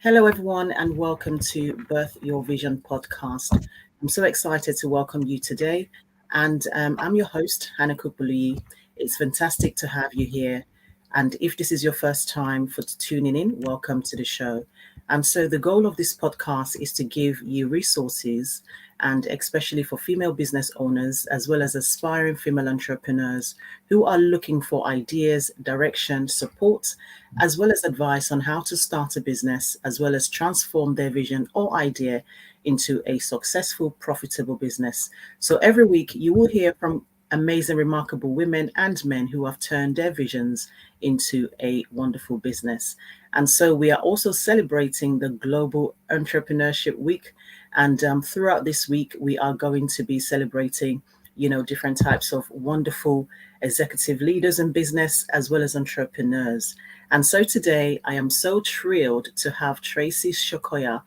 Hello, everyone, and welcome to Birth Your Vision podcast. I'm so excited to welcome you today, and I'm your host, Hannah Kukbuluyi. It's fantastic to have you here. And if this is your first time for tuning in, welcome to the show. And so, the goal of this podcast is to give you resources, and especially for female business owners, as well as aspiring female entrepreneurs who are looking for ideas, direction, support, as well as advice on how to start a business, as well as transform their vision or idea into a successful, profitable business. So every week you will hear from amazing, remarkable women and men who have turned their visions into a wonderful business. And so we are also celebrating the Global Entrepreneurship Week. And throughout this week, we are going to be celebrating, different types of wonderful executive leaders in business as well as entrepreneurs. And so today, I am so thrilled to have Tracey Sokoya,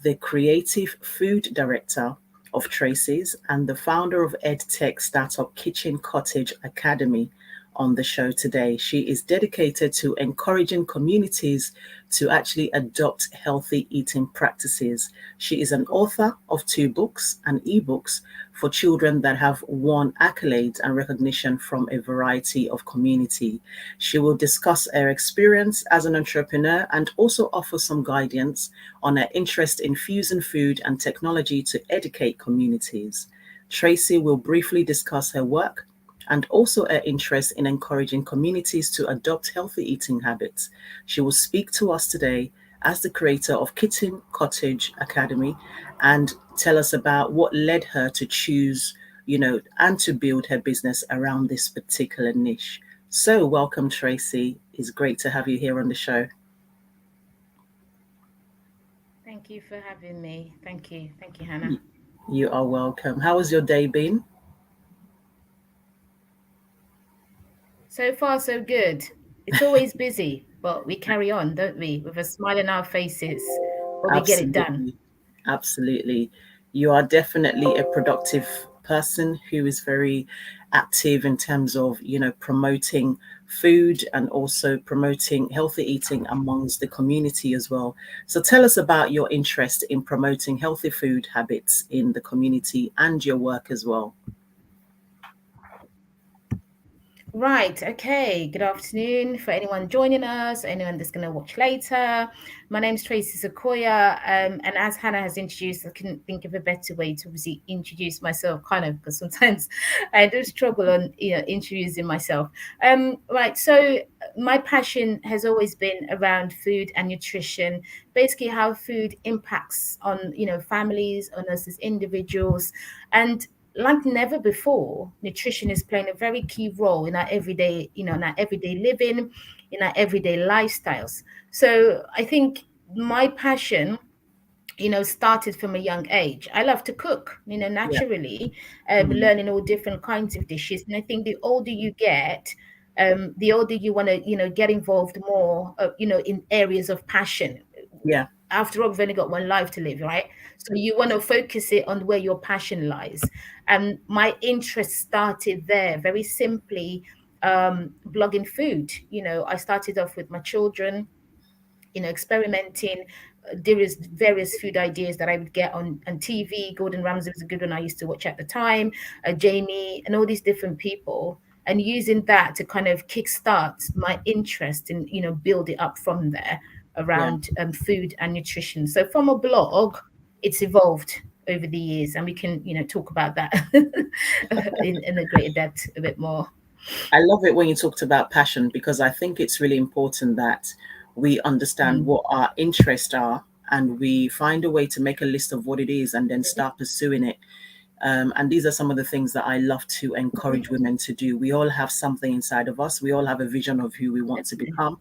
the creative food director of Tracey's and the founder of EdTech startup Kitchen Cottage Academy on the show today. She is dedicated to encouraging communities to actually adopt healthy eating practices. She is an author of 2 books and eBooks for children that have won accolades and recognition from a variety of community. She will discuss her experience as an entrepreneur and also offer some guidance on her interest in fusing food and technology to educate communities. Tracey will briefly discuss her work and also her interest in encouraging communities to adopt healthy eating habits. She will speak to us today as the creator of Kitchen Cottage Academy and tell us about what led her to choose, and to build her business around this particular niche. So, welcome, Tracey. It's great to have you here on the show. Thank you for having me. Thank you. Thank you, Hannah. You are welcome. How has your day been? So far, so good. It's always busy, but we carry on, don't we? With a smile on our faces, but we get it done. Absolutely. Absolutely. You are definitely a productive person who is very active in terms of, promoting food and also promoting healthy eating amongst the community as well. So tell us about your interest in promoting healthy food habits in the community and your work as well. Right. Okay. Good afternoon for anyone joining us, anyone that's going to watch later. My name's Tracey Sokoya. And as Hannah has introduced, I couldn't think of a better way to obviously introduce myself, kind of, because sometimes I do struggle on, introducing myself. Right. So my passion has always been around food and nutrition, basically how food impacts on, families, on us as individuals. And like never before, nutrition is playing a very key role in our everyday, in our everyday living, in our everyday lifestyles. So I think my passion, started from a young age. I love to cook, Yeah. naturally, Mm. learning all different kinds of dishes. And I think the older you get, the older you want to, get involved more, in areas of passion. Yeah. After all, we've only got one life to live, right? So you want to focus it on where your passion lies. And my interest started there very simply, blogging food. I started off with my children, experimenting. There is various food ideas that I would get on TV. Gordon Ramsay was a good one I used to watch at the time, Jamie, and all these different people. And using that to kind of kickstart my interest and, build it up from there Yeah. around food and nutrition. So from a blog, it's evolved over the years, and we can, talk about that in a greater depth a bit more. I love it when you talked about passion because I think it's really important that we understand Mm. what our interests are and we find a way to make a list of what it is and then start pursuing it. And these are some of the things that I love to encourage women to do. We all have something inside of us, we all have a vision of who we want to Definitely. become.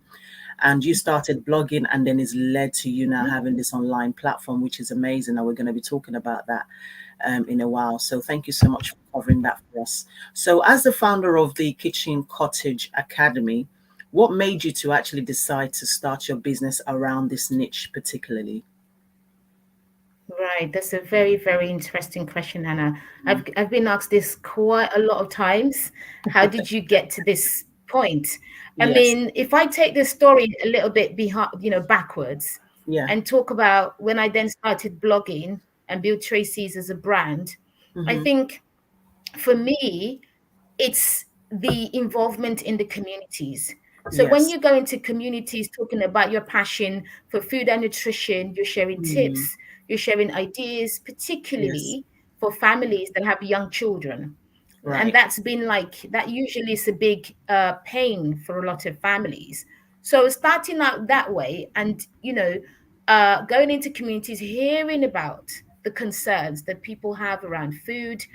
And you started blogging, and then it's led to you now Mhm. having this online platform, which is amazing. And we're going to be talking about that in a while. So thank you so much for covering that for us. So, as the founder of the Kitchen Cottage Academy, what made you to actually decide to start your business around this niche particularly? Right, that's a very, very interesting question, Hannah. Mm. I've been asked this quite a lot of times. How did you get to this point? I Yes. mean, if I take the story a little bit behind, backwards, Yeah. and talk about when I then started blogging and built Tracey's as a brand. I Mm-hmm. think for me, it's the involvement in the communities. So when Yes. you go into communities talking about your passion for food and nutrition, you're sharing Mm. tips, you're sharing ideas, Yes. particularly for families that have young children. And Right. that's been like, that usually is a big pain for a lot of families. So starting out that way and, going into communities, hearing about the concerns that people have around food,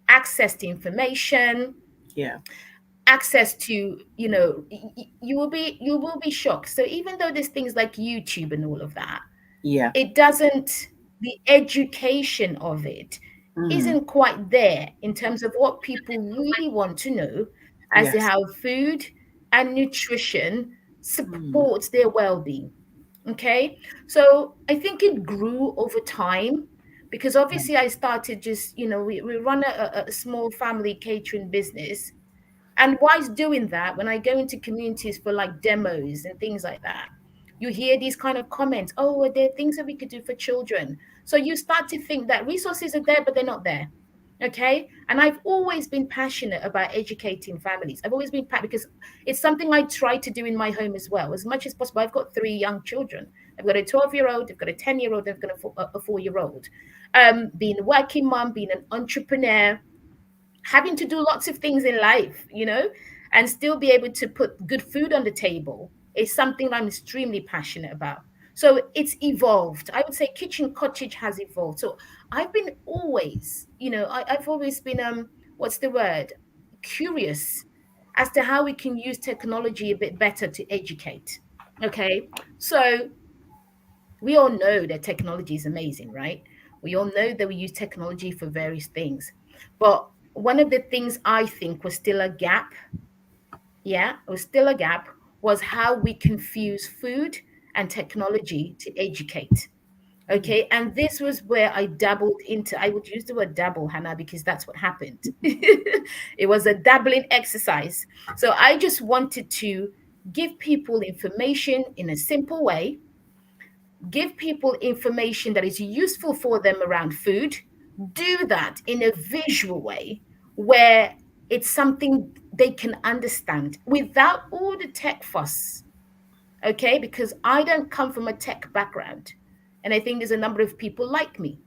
access to information, Yeah. access to, you will be shocked. So even though there's things like YouTube and all of that, Yeah. it doesn't, the education of it Mm. isn't quite there in terms of what people really want to know as to Yes. how food and nutrition Mm. supports their well-being. Okay, so I think it grew over time because Right. obviously I started just, we run a small family catering business. And whilst doing that, when I go into communities for like demos and things like that, you hear these kind of comments. Oh, are there things that we could do for children? So you start to think that resources are there, but they're not there. Okay. And I've always been passionate about educating families. I've always been because it's something I try to do in my home as well, as much as possible. I've got three young children. I've got a 12-year-old, I've got a 10-year-old, I've got a 4-year-old. Being a working mom, being an entrepreneur, having to do lots of things in life, and still be able to put good food on the table is something I'm extremely passionate about. So it's evolved. I would say Kitchen Cottage has evolved. So I've been always, I've always been, what's the word? Curious as to how we can use technology a bit better to educate. Okay. So we all know that technology is amazing, right? We all know that we use technology for various things. But one of the things I think was still a gap, yeah, it was still a gap, was how we confuse food and technology to educate. Mm. Okay. And this was where I dabbled into, I would use the word dabble, Hannah, because that's what happened. It was a dabbling exercise. So I just wanted to give people information in a simple way, give people information that is useful for them around food, do that in a visual way where it's something they can understand without all the tech fuss. Okay, because I don't come from a tech background, and I think there's a number of people like me.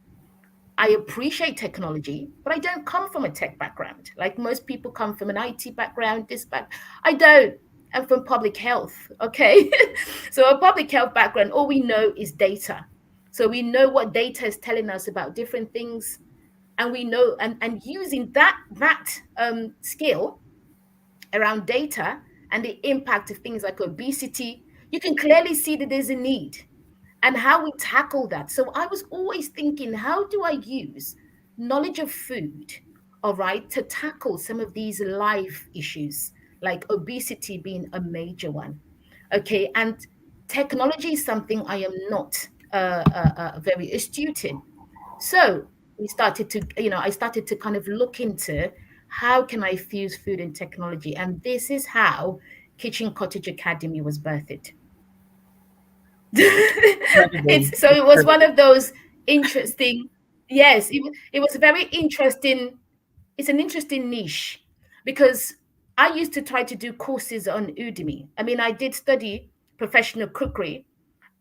I appreciate technology, but I don't come from a tech background. Like most people come from an IT background, this back. I don't. I'm from public health. Okay. So a public health background, all we know is data. So we know what data is telling us about different things. And we know, and using that skill around data and the impact of things like obesity, you can clearly see that there's a need and how we tackle that. So I was always thinking, how do I use knowledge of food, all right, to tackle some of these life issues, like obesity being a major one? Okay. And technology is something I am not very astute in. So I started to kind of look into how can I fuse food and technology. And this is how Kitchen Cottage Academy was birthed. Incredible. It's so it was one of those interesting, yes, it was very interesting. It's an interesting niche because I used to try to do courses on Udemy. I mean, I did study professional cookery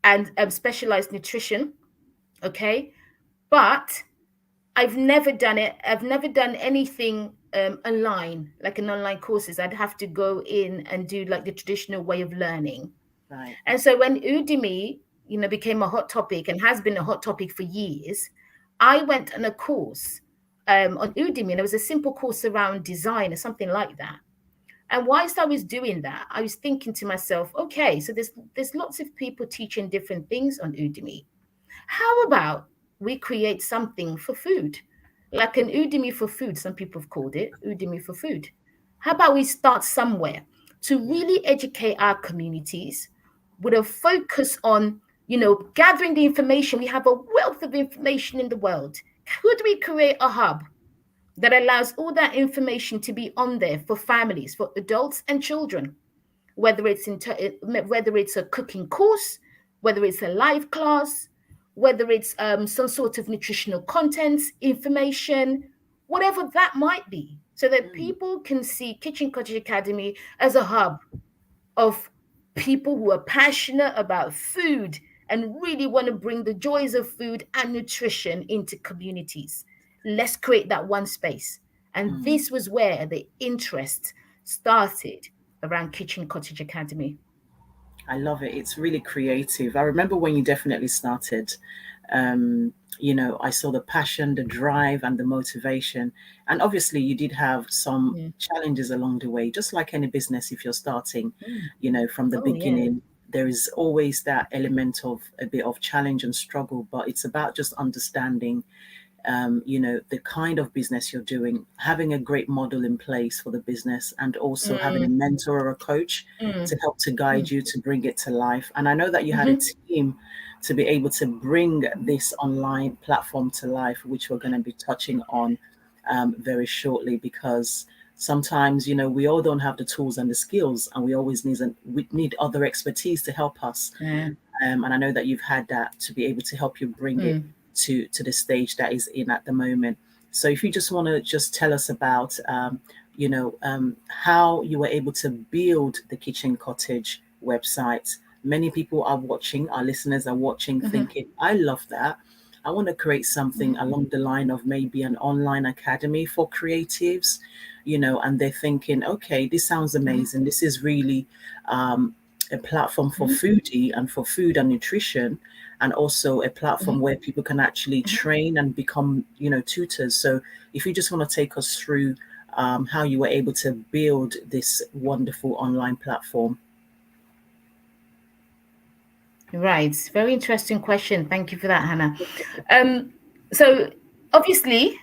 and specialized nutrition, okay, but I've never done it. I've never done anything online, like an online courses. I'd have to go in and do like the traditional way of learning. Right. And so when Udemy, became a hot topic and has been a hot topic for years, I went on a course on Udemy, and it was a simple course around design or something like that. And whilst I was doing that, I was thinking to myself, okay, so there's lots of people teaching different things on Udemy. How about we create something for food, like an Udemy for food? Some people have called it Udemy for food. How about we start somewhere to Yeah. really educate our communities with a focus on, gathering the information? We have a wealth of information in the world. Could we create a hub that allows all that information to be on there for families, for adults and children? Whether it's whether it's a cooking course, whether it's a live class, whether it's some sort of nutritional content, information, whatever that might be, so that people can see Kitchen Cottage Academy as a hub of people who are passionate about food and really want to bring the joys of food and nutrition into communities. Let's create that one space. And this was where the interest started around Kitchen Cottage Academy. I love it. It's really creative. I remember when you definitely started, I saw the passion, the drive, and the motivation. And obviously, you did have some challenges along the way, just like any business. If you're starting, from the Oh, yeah. beginning, there is always that element of a bit of challenge and struggle, but it's about just understanding the kind of business you're doing, having a great model in place for the business, and also having a mentor or a coach to help to guide you to bring it to life. And I know that you had a team to be able to bring this online platform to life, which we're going to be touching on very shortly, because sometimes we all don't have the tools and the skills, and we need other expertise to help us. And I know that you've had that to be able to help you bring it to the stage that is in at the moment. So if you just want to just tell us about how you were able to build the Kitchen Cottage website. Many people are watching, our listeners are watching, thinking, I love that. I want to create something along the line of maybe an online academy for creatives, and they're thinking, okay, this sounds amazing. This is really a platform for foodie and for food and nutrition, and also a platform where people can actually train and become, tutors. So if you just want to take us through how you were able to build this wonderful online platform. Right. Very interesting question. Thank you for that, Hannah. So obviously,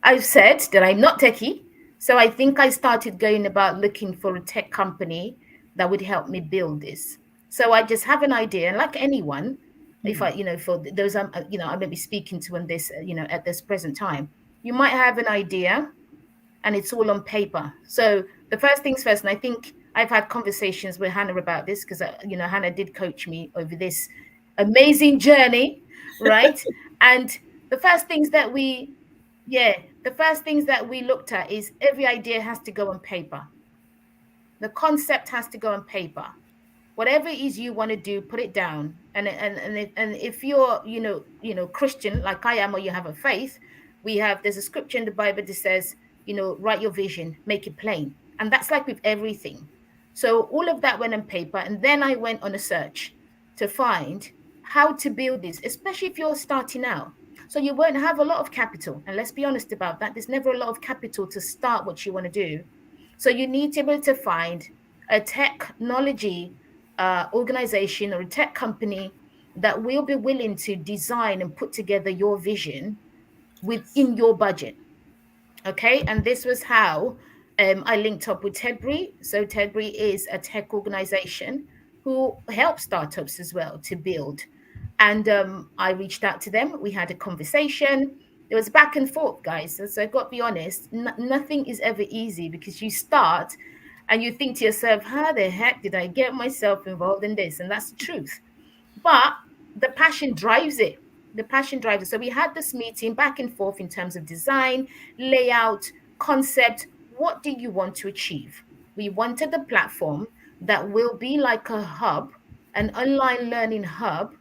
I've said that I'm not techie. So I think I started going about looking for a tech company that would help me build this. So I just have an idea, and like anyone, if I, for those I may be speaking to on this, at this present time, you might have an idea, and it's all on paper. So the first things first, and I think I've had conversations with Hannah about this because Hannah did coach me over this amazing journey, right? And the first things that we looked at is every idea has to go on paper. The concept has to go on paper. Whatever it is you want to do, put it down. And if you're Christian like I am, or you have a faith, there's a scripture in the Bible that says, write your vision, make it plain. And that's like with everything. So all of that went on paper, and then I went on a search to find how to build this, especially if you're starting out. So you won't have a lot of capital, and let's be honest about that. There's never a lot of capital to start what you want to do. So you need to be able to find a technology organization or a tech company that will be willing to design and put together your vision within your budget. Okay, and this was how I linked up with Tedbury. So Tedbury is a tech organization who helps startups as well to build. And I reached out to them. We had a conversation. It was back and forth, guys. So I've got to be honest, nothing is ever easy, because you start and you think to yourself, how the heck did I get myself involved in this? And that's the truth. But the passion drives it. The passion drives it. So we had this meeting back and forth in terms of design, layout, concept. What do you want to achieve? We wanted a platform that will be like a hub, an online learning hub,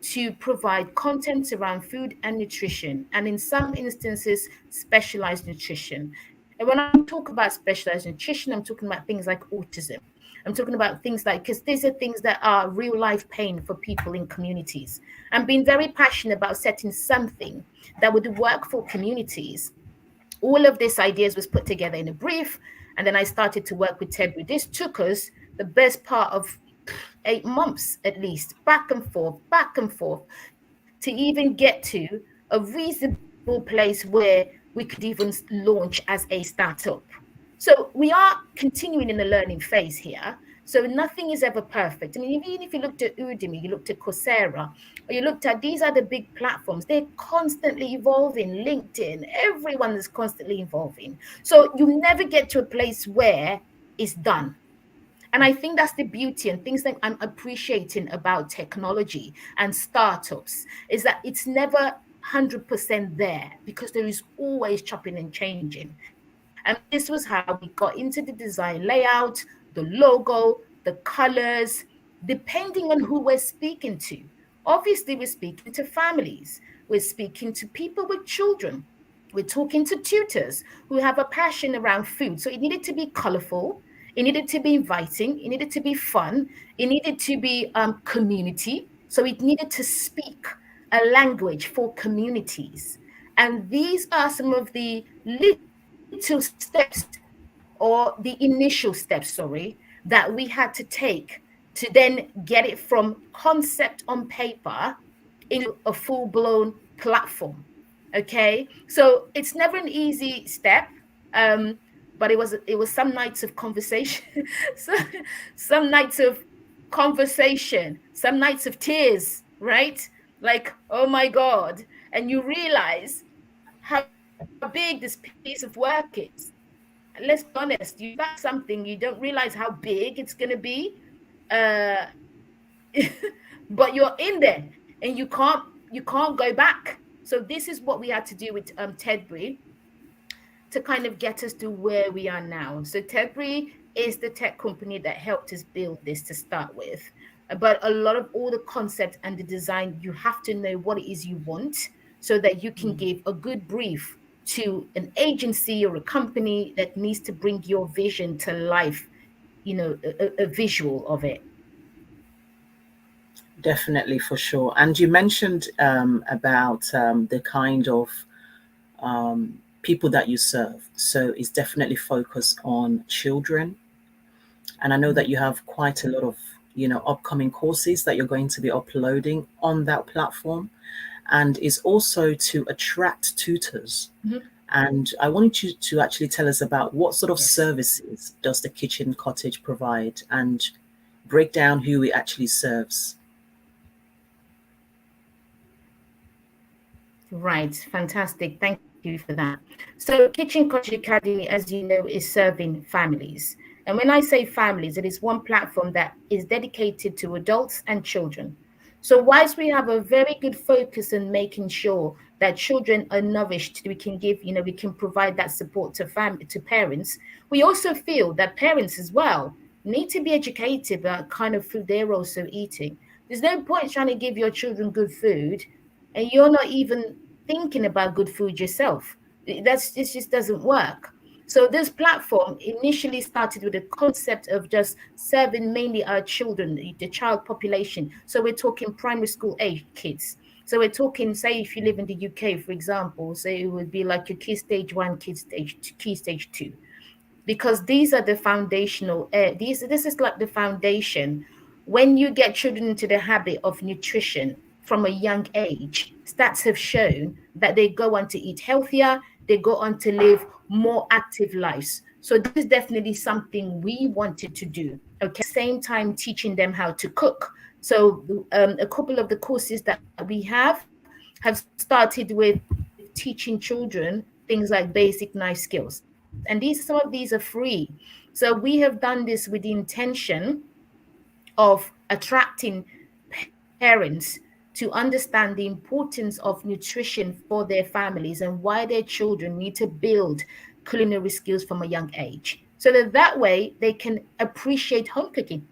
to provide content around food and nutrition, and in some instances, specialized nutrition. And when I talk about specialized nutrition, I'm talking about things like autism. I'm talking about things like, because these are things that are real life pain for people in communities. I'm being very passionate about setting something that would work for communities. All of these ideas was put together in a brief, and then I started to work with Tedbury. This took us the best part of 8 months at least, back and forth, to even get to a reasonable place where we could even launch as a startup. So we are continuing in the learning phase here. So nothing is ever perfect. I mean, even if you looked at Udemy, you looked at Coursera, or you looked at these other big platforms, they're constantly evolving. LinkedIn, everyone is constantly evolving. So you never get to a place where it's done. And I think that's the beauty and things that I'm appreciating about technology and startups is that it's never 100% there, because there is always chopping and changing. And this was how we got into the design layout, the logo, the colors, depending on who we're speaking to. Obviously, we're speaking to families, we're speaking to people with children, we're talking to tutors who have a passion around food. So it needed to be colorful, it needed to be inviting, it needed to be fun, it needed to be community. So it needed to speak a language for communities. And these are some of the little steps, or the initial steps, sorry, that we had to take to then get it from concept on paper into a full-blown platform. Okay, so it's never an easy step, um, but it was some nights of conversation, so, some nights of conversation, some nights of tears, right? Like, oh my God, and you realize how big this piece of work is. Let's be honest, you start something, you don't realize how big it's going to be, uh, but you're in there and you can't go back. So this is what we had to do with Tedbury to kind of get us to where we are now. So Tedbury is the tech company that helped us build this to start with. But a lot of all the concept and the design, you have to know what it is you want so that you can give a good brief to an agency or a company that needs to bring your vision to life, a visual of it. Definitely, for sure. And you mentioned about the kind of people that you serve. So it's definitely focused on children. And I know that you have quite a lot of, upcoming courses that you're going to be uploading on that platform. And is also to attract tutors. Mhm. And I wanted you to actually tell us about what sort of Yes. services does the Kitchen Cottage provide, and break down who it actually serves. Right, fantastic. Thank you for that. So, Kitchen Cottage Academy, as you know, is serving families. And when I say families, it is one platform that is dedicated to adults and children. So, whilst we have a very good focus on making sure that children are nourished, we can provide that support to parents, we also feel that parents as well need to be educated about kind of food they're also eating. There's no point trying to give your children good food and you're not even thinking about good food yourself. This just doesn't work. So this platform initially started with the concept of just serving mainly our children, the child population. So we're talking primary school age kids. So we're talking, say, if you live in the UK, for example, so it would be like your key stage one, key stage two, because these are the foundational. This is like the foundation. When you get children into the habit of nutrition from a young age, stats have shown that they go on to eat healthier, they go on to live more active lives. So this is definitely something we wanted to do. Okay, same time teaching them how to cook. So a couple of the courses that we have started with teaching children things like basic knife skills, and some of these are free. So we have done this with the intention of attracting parents to understand the importance of nutrition for their families and why their children need to build culinary skills from a young age, so that way they can appreciate home cooking,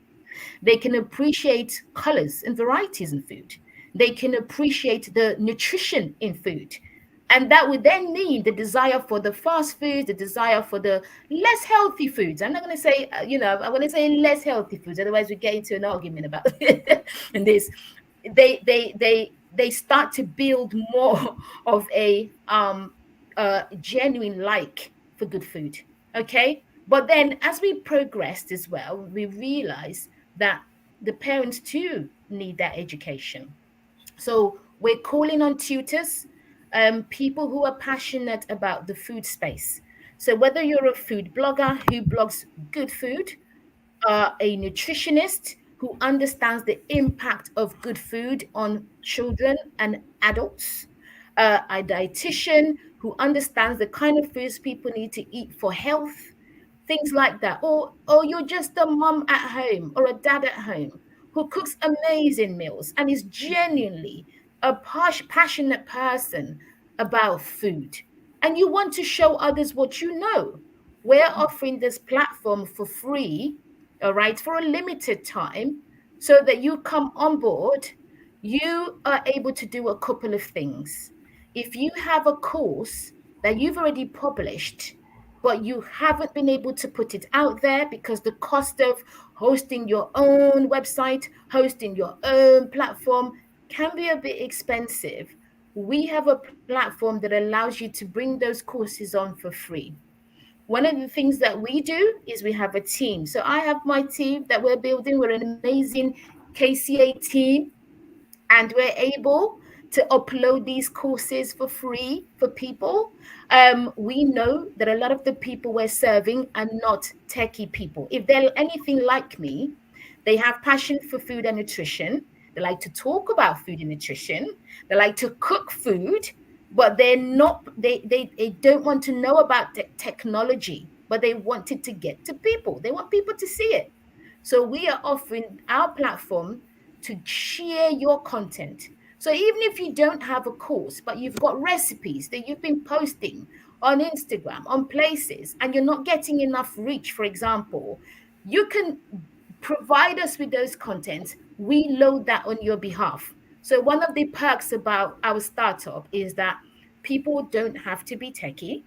they can appreciate colors and varieties in food, they can appreciate the nutrition in food. And that would then mean the desire for the fast foods, the desire for the less healthy foods. I'm not going to say, I'm going to say less healthy foods. Otherwise, we get into an argument about and this. They start to build more of a genuine like for good food. Okay, but then as we progressed as well, we realized that the parents too need that education. So we're calling on tutors, people who are passionate about the food space. So whether you're a food blogger who blogs good food, a nutritionist who understands the impact of good food on children and adults, a dietitian who understands the kind of foods people need to eat for health, things like that. Or you're just a mum at home or a dad at home who cooks amazing meals and is genuinely a passionate person about food, and you want to show others what you know. We're offering this platform for free, all right, for a limited time, so that you come on board. You are able to do a couple of things. If you have a course that you've already published, but you haven't been able to put it out there because the cost of hosting your own website, hosting your own platform can be a bit expensive, we have a platform that allows you to bring those courses on for free. One of the things that we do is we have a team. So I have my team that we're building. We're an amazing KCA team, and we're able to upload these courses for free for people. We know that a lot of the people we're serving are not techie people. If they're anything like me, they have passion for food and nutrition. They like to talk about food and nutrition. They like to cook food, but they're not. They don't want to know about the technology, but they want it to get to people. They want people to see it. So we are offering our platform to share your content. So even if you don't have a course, but you've got recipes that you've been posting on Instagram, on places, and you're not getting enough reach, for example, you can provide us with those contents. We load that on your behalf. So one of the perks about our startup is that people don't have to be techie,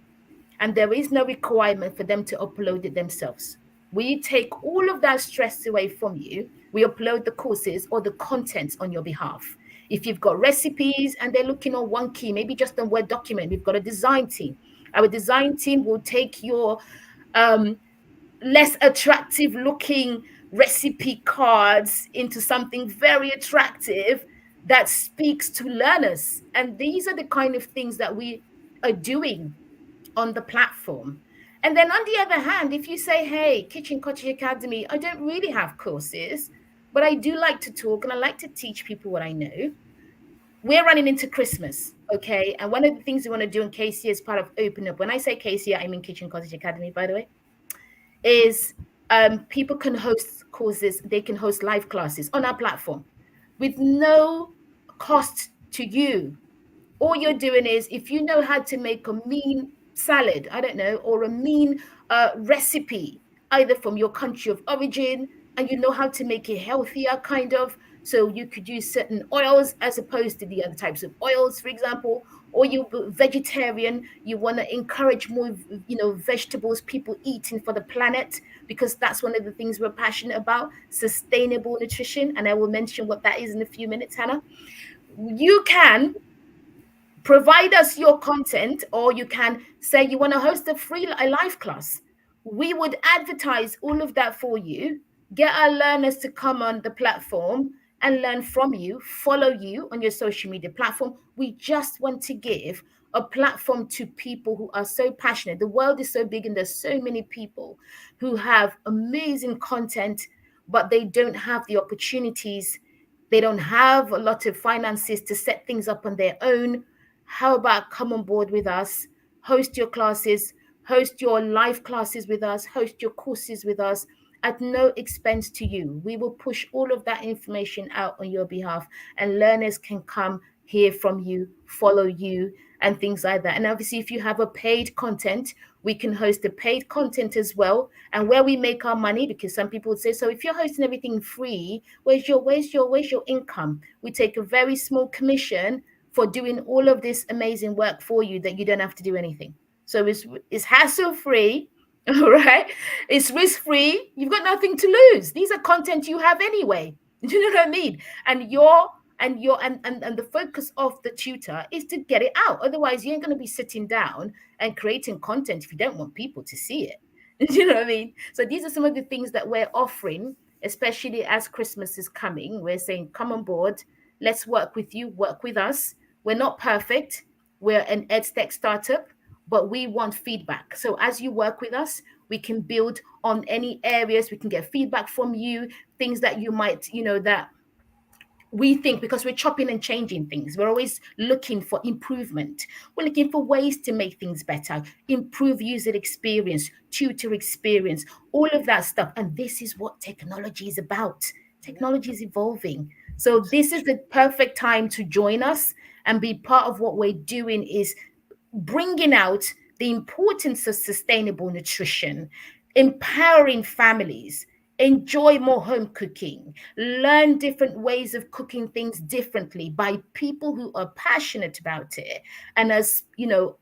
and there is no requirement for them to upload it themselves. We take all of that stress away from you. We upload the courses or the contents on your behalf. If you've got recipes and they're looking on one key, maybe just a Word document, we've got a design team. Our design team will take your um, less attractive looking recipe cards into something very attractive that speaks to learners. And these are the kind of things that we are doing on the platform. And then on the other hand, if you say, hey, Kitchen Cottage Academy, I don't really have courses, but I do like to talk and I like to teach people what I know. We're running into Christmas, okay? And one of the things we want to do in KC as part of Open Up, when I say KC, I mean Kitchen Cottage Academy, by the way, is people can host courses, they can host live classes on our platform with no cost to you. All you're doing is, if you know how to make a mean salad, I don't know, or a mean recipe, either from your country of origin, and you know how to make it healthier, kind of. So you could use certain oils as opposed to the other types of oils, for example, or you're vegetarian, you want to encourage more, vegetables people eating for the planet, because that's one of the things we're passionate about, sustainable nutrition. And I will mention what that is in a few minutes, Hannah. You can provide us your content, or you can say you want to host a live class. We would advertise all of that for you, get our learners to come on the platform and learn from you, follow you on your social media platform. We just want to give a platform to people who are so passionate. The world is so big and there's so many people who have amazing content, but they don't have the opportunities. They don't have a lot of finances to set things up on their own. How about come on board with us, host your classes, host your live classes with us, host your courses with us at no expense to you. We will push all of that information out on your behalf, and learners can come hear from you, follow you, and things like that. And obviously, if you have a paid content, we can host the paid content as well. And where we make our money, because some people would say, so if you're hosting everything free, where's your income? We take a very small commission for doing all of this amazing work for you that you don't have to do anything. So it's hassle free. All right. It's risk free. You've got nothing to lose. These are content you have anyway. Do you know what I mean? And the focus of the tutor is to get it out. Otherwise, you ain't going to be sitting down and creating content if you don't want people to see it. Do you know what I mean? So these are some of the things that we're offering, especially as Christmas is coming. We're saying, come on board. Let's work with you, work with us. We're not perfect. We're an EdTech startup, but we want feedback. So as you work with us, we can build on any areas. We can get feedback from you, things that you might, that we think because we're chopping and changing things, we're always looking for improvement. We're looking for ways to make things better, improve user experience, tutor experience, all of that stuff. And this is what technology is about. Yeah. Technology is evolving. So this is the perfect time to join us and be part of what we're doing is bringing out the importance of sustainable nutrition, empowering families, enjoy more home cooking, learn different ways of cooking things differently by people who are passionate about it, and as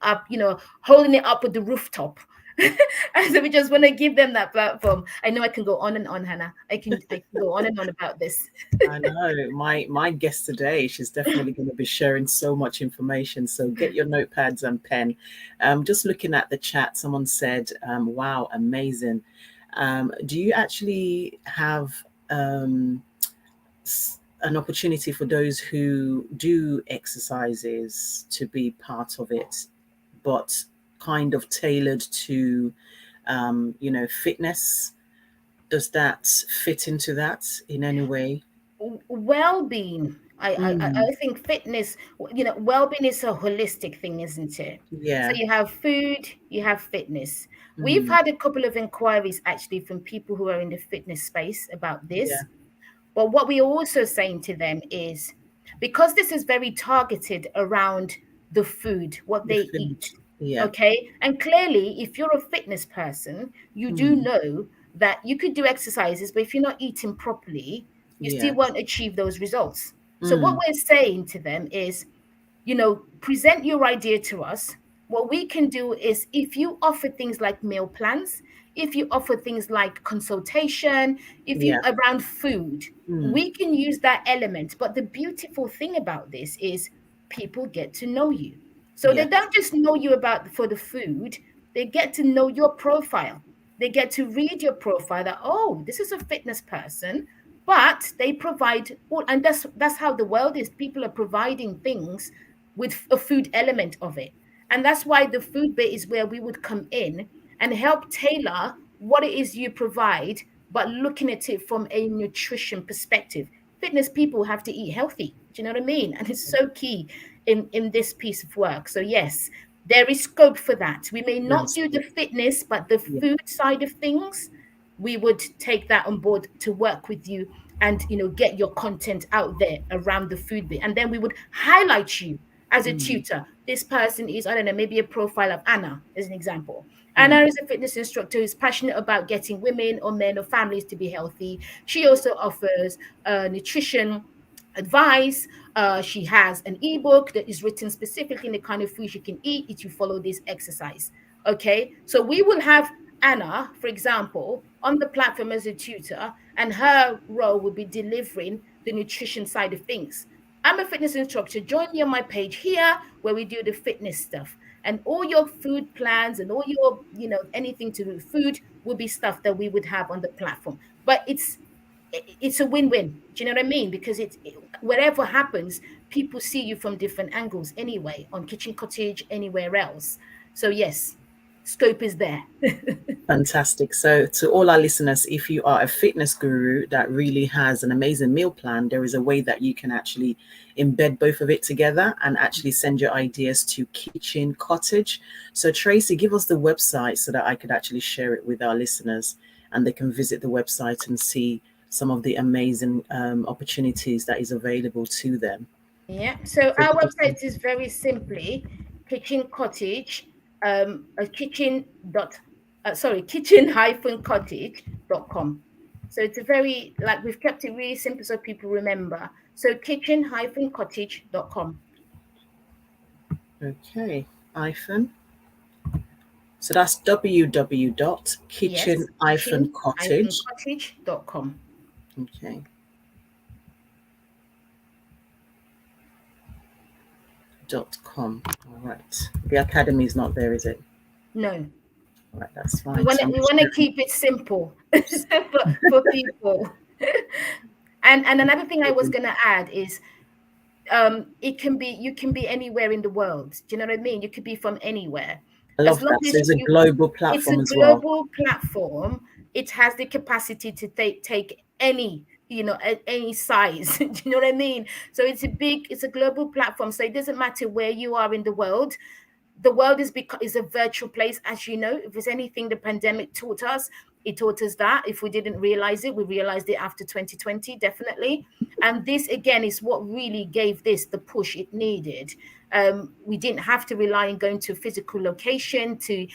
up, holding it up with the rooftop. And so we just want to give them that platform. I know I can go on and on, Hannah. I can go on and on about this. I know my guest today, she's definitely going to be sharing so much information. So get your notepads and pen. Just looking at the chat, someone said, wow, amazing. Do you actually have an opportunity for those who do exercises to be part of it, but kind of tailored to, fitness? Does that fit into that in any way? Well-being. I Mm, think fitness, well-being is a holistic thing, isn't it? So yeah. you have food, you have fitness. We've Mm, had a couple of inquiries actually from people who are in the fitness space about yeah. this. But what we're also saying to them is because this is very targeted around the food, what The they food. eat. Yeah. Okay. And clearly, if you're a fitness person, you do Mm, know that you could do exercises, but if you're not eating properly, you still yeah. won't achieve those results. So, what Mm, we're saying to them is, present your idea to us. What we can do is if you offer things like meal plans, if you offer things like consultation, if you yeah. around food, Mm, we can use that element. But the beautiful thing about this is people get to know you. So they yes. don't just know you about for the food, they get to know your profile. They get to read your profile that, oh, this is a fitness person, but they provide all, and that's how the world is. People are providing things with a food element of it. And that's why the food bit is where we would come in and help tailor what it is you provide, but looking at it from a nutrition perspective. Fitness people have to eat healthy. Do you know what I mean? And it's so key in this piece of work. So yes, there is scope for that. We may There not is do the fitness, but the yeah. food side of things, we would take that on board to work with you and get your content out there around the food bit. And then we would highlight you as a Mm, tutor. This person is, I don't know, maybe a profile of Anna, as an example. mm, Anna is a fitness instructor who's passionate about getting women or men or families to be healthy. She also offers nutrition advice. She has an ebook that is written specifically in the kind of food you can eat if you follow this exercise. Okay, so we will have Anna, for example, on the platform as a tutor, and her role will be delivering the nutrition side of things. I'm a fitness instructor. Join me on my page here where we do the fitness stuff. And all your food plans and all your, anything to do with food will be stuff that we would have on the platform. But it's a win-win. Do you know what I mean? Because whatever happens, people see you from different angles anyway, on Kitchen Cottage, anywhere else. So yes, scope is there. fantastic. So, to all our listeners, if you are a fitness guru that really has an amazing meal plan, there is a way that you can actually embed both of it together and actually send your ideas to Kitchen Cottage. So, Tracy, give us the website so that I could actually share it with our listeners and they can visit the website and see some of the amazing opportunities that is available to them. Yeah. So So, our give us website is very simply Kitchen Cottage, a kitchen dot, kitchen-cottage.com. So it's a very, like, we've kept it really simple so people remember. So kitchen-cottage.com. okay, iPhone. So that's Yes, www.kitchen-cottage. kitchen-cottage.com. Okay. .com. All right. The academy is not there, is it? No. All right, that's We fine. want So to I'm we want to sharing. keep it simple for people. And another thing I was gonna add is it can be you can be anywhere in the world. Do you know what I mean? You could be from anywhere. I As love long that. So as it's a you global it's a platform as well. global platform. It has the capacity to take any any size. Do you know what I mean? So it's a global platform. So it doesn't matter where you are in the world. The world is a virtual place, as you know. If there's anything the pandemic taught us, it taught us that. If we didn't realize it, we realized it after 2020, definitely. And this again is what really gave this the push it needed. We didn't have to rely on going to a physical location to,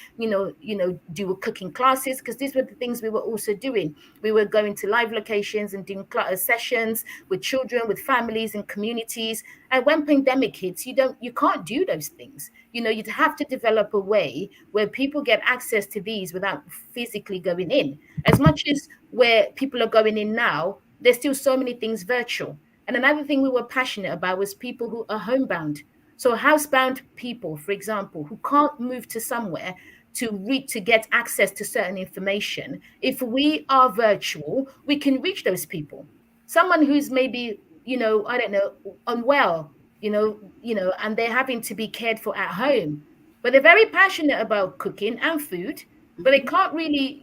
do cooking classes, because these were the things we were also doing. We were going to live locations and doing sessions with children, with families and communities. And when pandemic hits, you can't do those things. You'd have to develop a way where people get access to these without physically going in. As much as where people are going in now, there's still so many things virtual. And another thing we were passionate about was people who are homebound. So housebound people, for example, who can't move to somewhere to get access to certain information. If we are virtual, we can reach those people. Someone who's maybe, I don't know, unwell, and they're having to be cared for at home, but they're very passionate about cooking and food, but they can't really,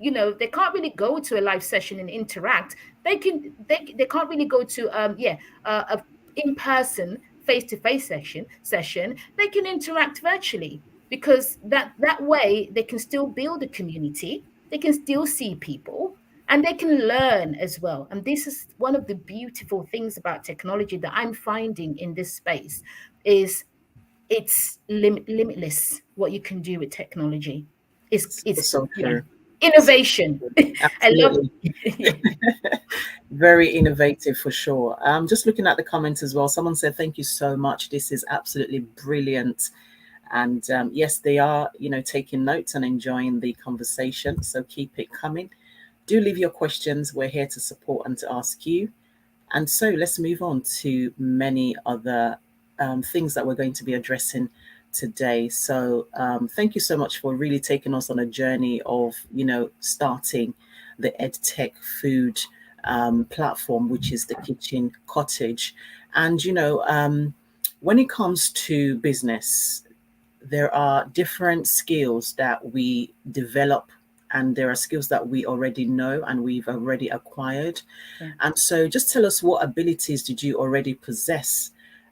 go to a live session and interact. They can't really go to a in-person face-to-face session. They can interact virtually, because that way they can still build a community, they can still see people, and they can learn as well. And this is one of the beautiful things about technology that I'm finding in this space, is it's limitless what you can do with technology. It's So true. innovation. I love Absolutely. it. Very innovative for sure. Just looking at the comments as well, someone said, thank you so much. This is absolutely brilliant. And yes, they are, taking notes and enjoying the conversation. So keep it coming. Do leave your questions. We're here to support and to ask you. And so let's move on to many other things that we're going to be addressing today. So thank you so much for really taking us on a journey of, starting the EdTech food platform, which is the Kitchen Cottage. And, when it comes to business, there are different skills that we develop, and there are skills that we already know and we've already acquired. Yeah. And so just tell us, what abilities did you already possess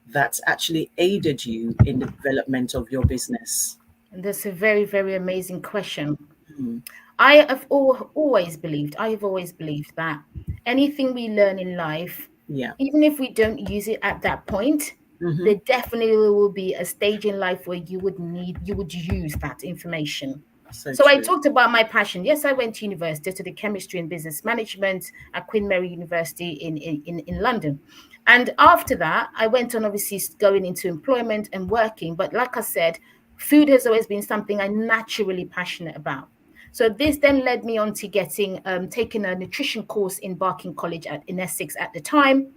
that actually aided you in the development of your business? And that's a very, very amazing question. Mm, I have I have always believed that anything we learn in life, yeah. even if we don't use it at that point, Hmm. there definitely will be a stage in life where you would use that information. So So I true. talked about my passion. Yes, I went to university, to the chemistry and business management at Queen Mary University in London. And after that, I went on obviously going into employment and working. But like I said, food has always been something I'm naturally passionate about. So this then led me on to taking a nutrition course in Barking College in Essex at the time.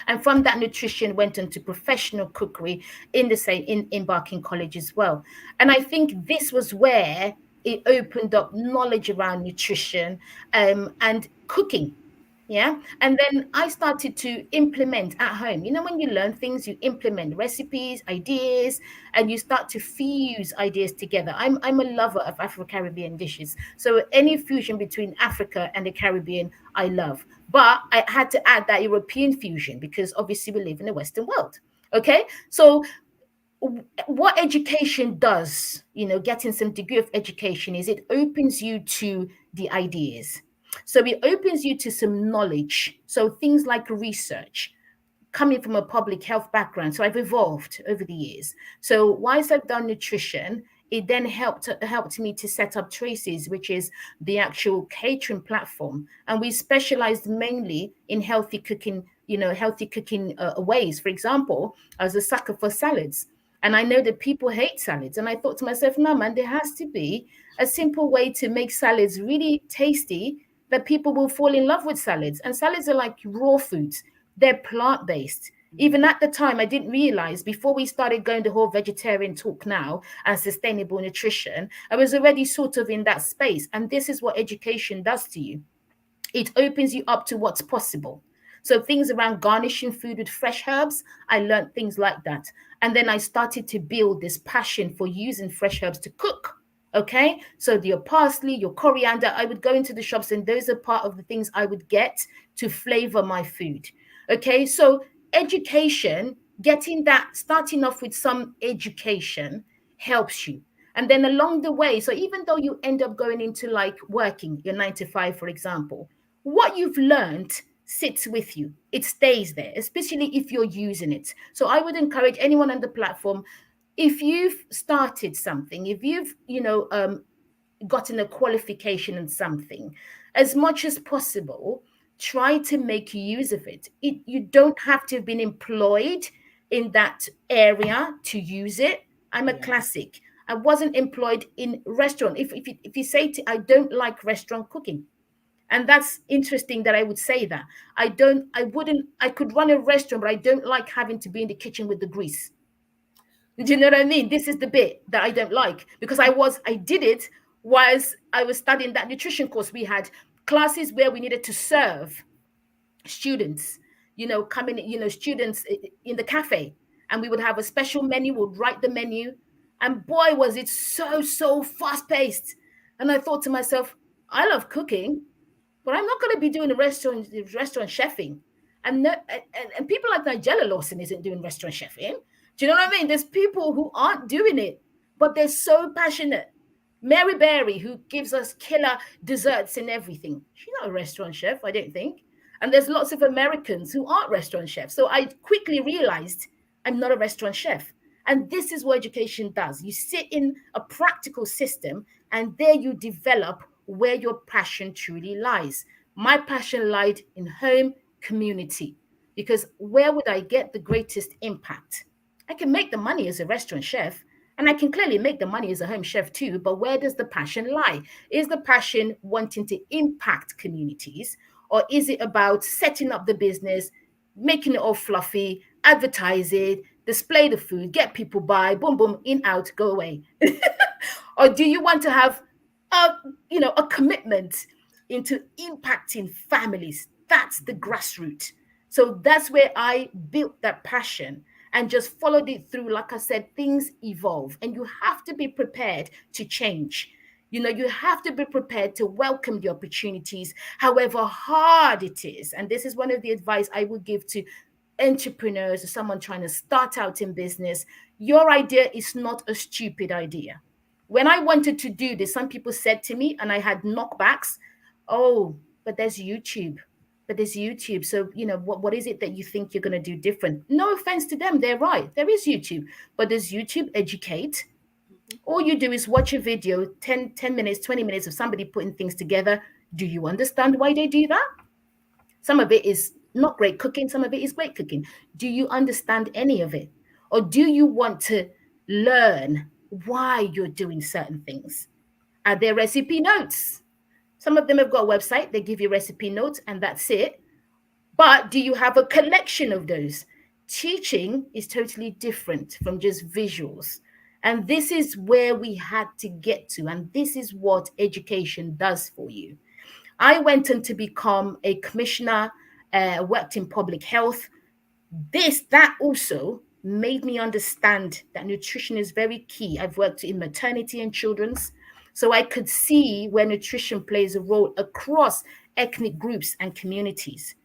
And from that, nutrition went into professional cookery in the same in Barking College as well. And I think this was where it opened up knowledge around nutrition and cooking. Yeah. And then I started to implement at home. When you learn things, you implement recipes, ideas, and you start to fuse ideas together. I'm a lover of Afro-Caribbean dishes. So any fusion between Africa and the Caribbean, I love. But I had to add that European fusion, because obviously we live in the Western world. Okay. So what education does, getting some degree of education, is it opens you to the ideas. So it opens you to some knowledge. So things like research, coming from a public health background. So I've evolved over the years. So whilst I've done nutrition, it then helped me to set up Tracey's, which is the actual catering platform. And we specialized mainly in healthy cooking ways. For example, I was a sucker for salads. And I know that people hate salads. And I thought to myself, no, man, there has to be a simple way to make salads really tasty that people will fall in love with salads. And salads are like raw foods, they're plant-based. Even at the time, I didn't realize, before we started going the whole vegetarian talk now and sustainable nutrition, I was already sort of in that space. And this is what education does to you. It opens you up to what's possible. So things around garnishing food with fresh herbs, I learned things like that. And then I started to build this passion for using fresh herbs to cook. Okay, so your parsley, your coriander, I would go into the shops, and those are part of the things I would get to flavor my food. Okay, so education, getting that, starting off with some education helps you. And then along the way, so even though you end up going into like working your 9 to 5, for example, what you've learned sits with you, it stays there, especially if you're using it. So I would encourage anyone on the platform, if you've started something, if you've gotten a qualification in something, as much as possible, try to make use of it. You don't have to have been employed in that area to use it. I'm a Yeah. classic. I wasn't employed in restaurant. If you say I don't like restaurant cooking, and that's interesting that I would say that. I could run a restaurant, but I don't like having to be in the kitchen with the grease. Do you know what I mean? This is the bit that I don't like, because I did it whilst I was studying that nutrition course. We had classes where we needed to serve students, coming, students in the cafe, and we would have a special menu, would write the menu, and boy, was it so fast paced. And I thought to myself, I love cooking, but I'm not going to be doing restaurant chefing. And, no, and people like Nigella Lawson isn't doing restaurant chefing. Do you know what I mean? There's people who aren't doing it, but they're so passionate. Mary Berry, who gives us killer desserts and everything, she's not a restaurant chef, I don't think. And there's lots of Americans who aren't restaurant chefs. So I quickly realized I'm not a restaurant chef. And this is what education does. You sit in a practical system, and there you develop where your passion truly lies. My passion lied in home community, because where would I get the greatest impact? I can make the money as a restaurant chef, and I can clearly make the money as a home chef too, but where does the passion lie? Is the passion wanting to impact communities, or is it about setting up the business, making it all fluffy, advertise it, display the food, get people by, boom, boom, in, out, go away? Or do you want to have a commitment into impacting families? That's the grassroots. So that's where I built that passion and just followed it through. Like I said, things evolve, and you have to be prepared to change. You have to be prepared to welcome the opportunities, however hard it is. And this is one of the advice I would give to entrepreneurs or someone trying to start out in business. Your idea is not a stupid idea. When I wanted to do this, some people said to me, and I had knockbacks, oh, but there's YouTube. But there's YouTube. So, what is it that you think you're going to do different? No offense to them. They're right. There is YouTube. But does YouTube educate? All you do is watch a video, 10 minutes, 20 minutes of somebody putting things together. Do you understand why they do that? Some of it is not great cooking. Some of it is great cooking. Do you understand any of it? Or do you want to learn why you're doing certain things? Are there recipe notes? Some of them have got a website. They give you recipe notes and that's it. But do you have a collection of those? Teaching is totally different from just visuals. And this is where we had to get to. And this is what education does for you. I went on to become a commissioner, worked in public health. That also made me understand that nutrition is very key. I've worked in maternity and children's, so I could see where nutrition plays a role across ethnic groups and communities.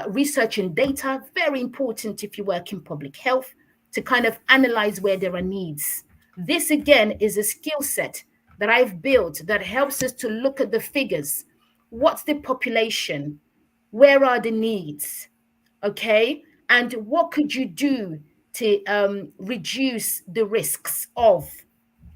Research and data, very important if you work in public health, to kind of analyze where there are needs. This again is a skill set that I've built that helps us to look at the figures. What's the population? Where are the needs? Okay. And what could you do to reduce the risks of,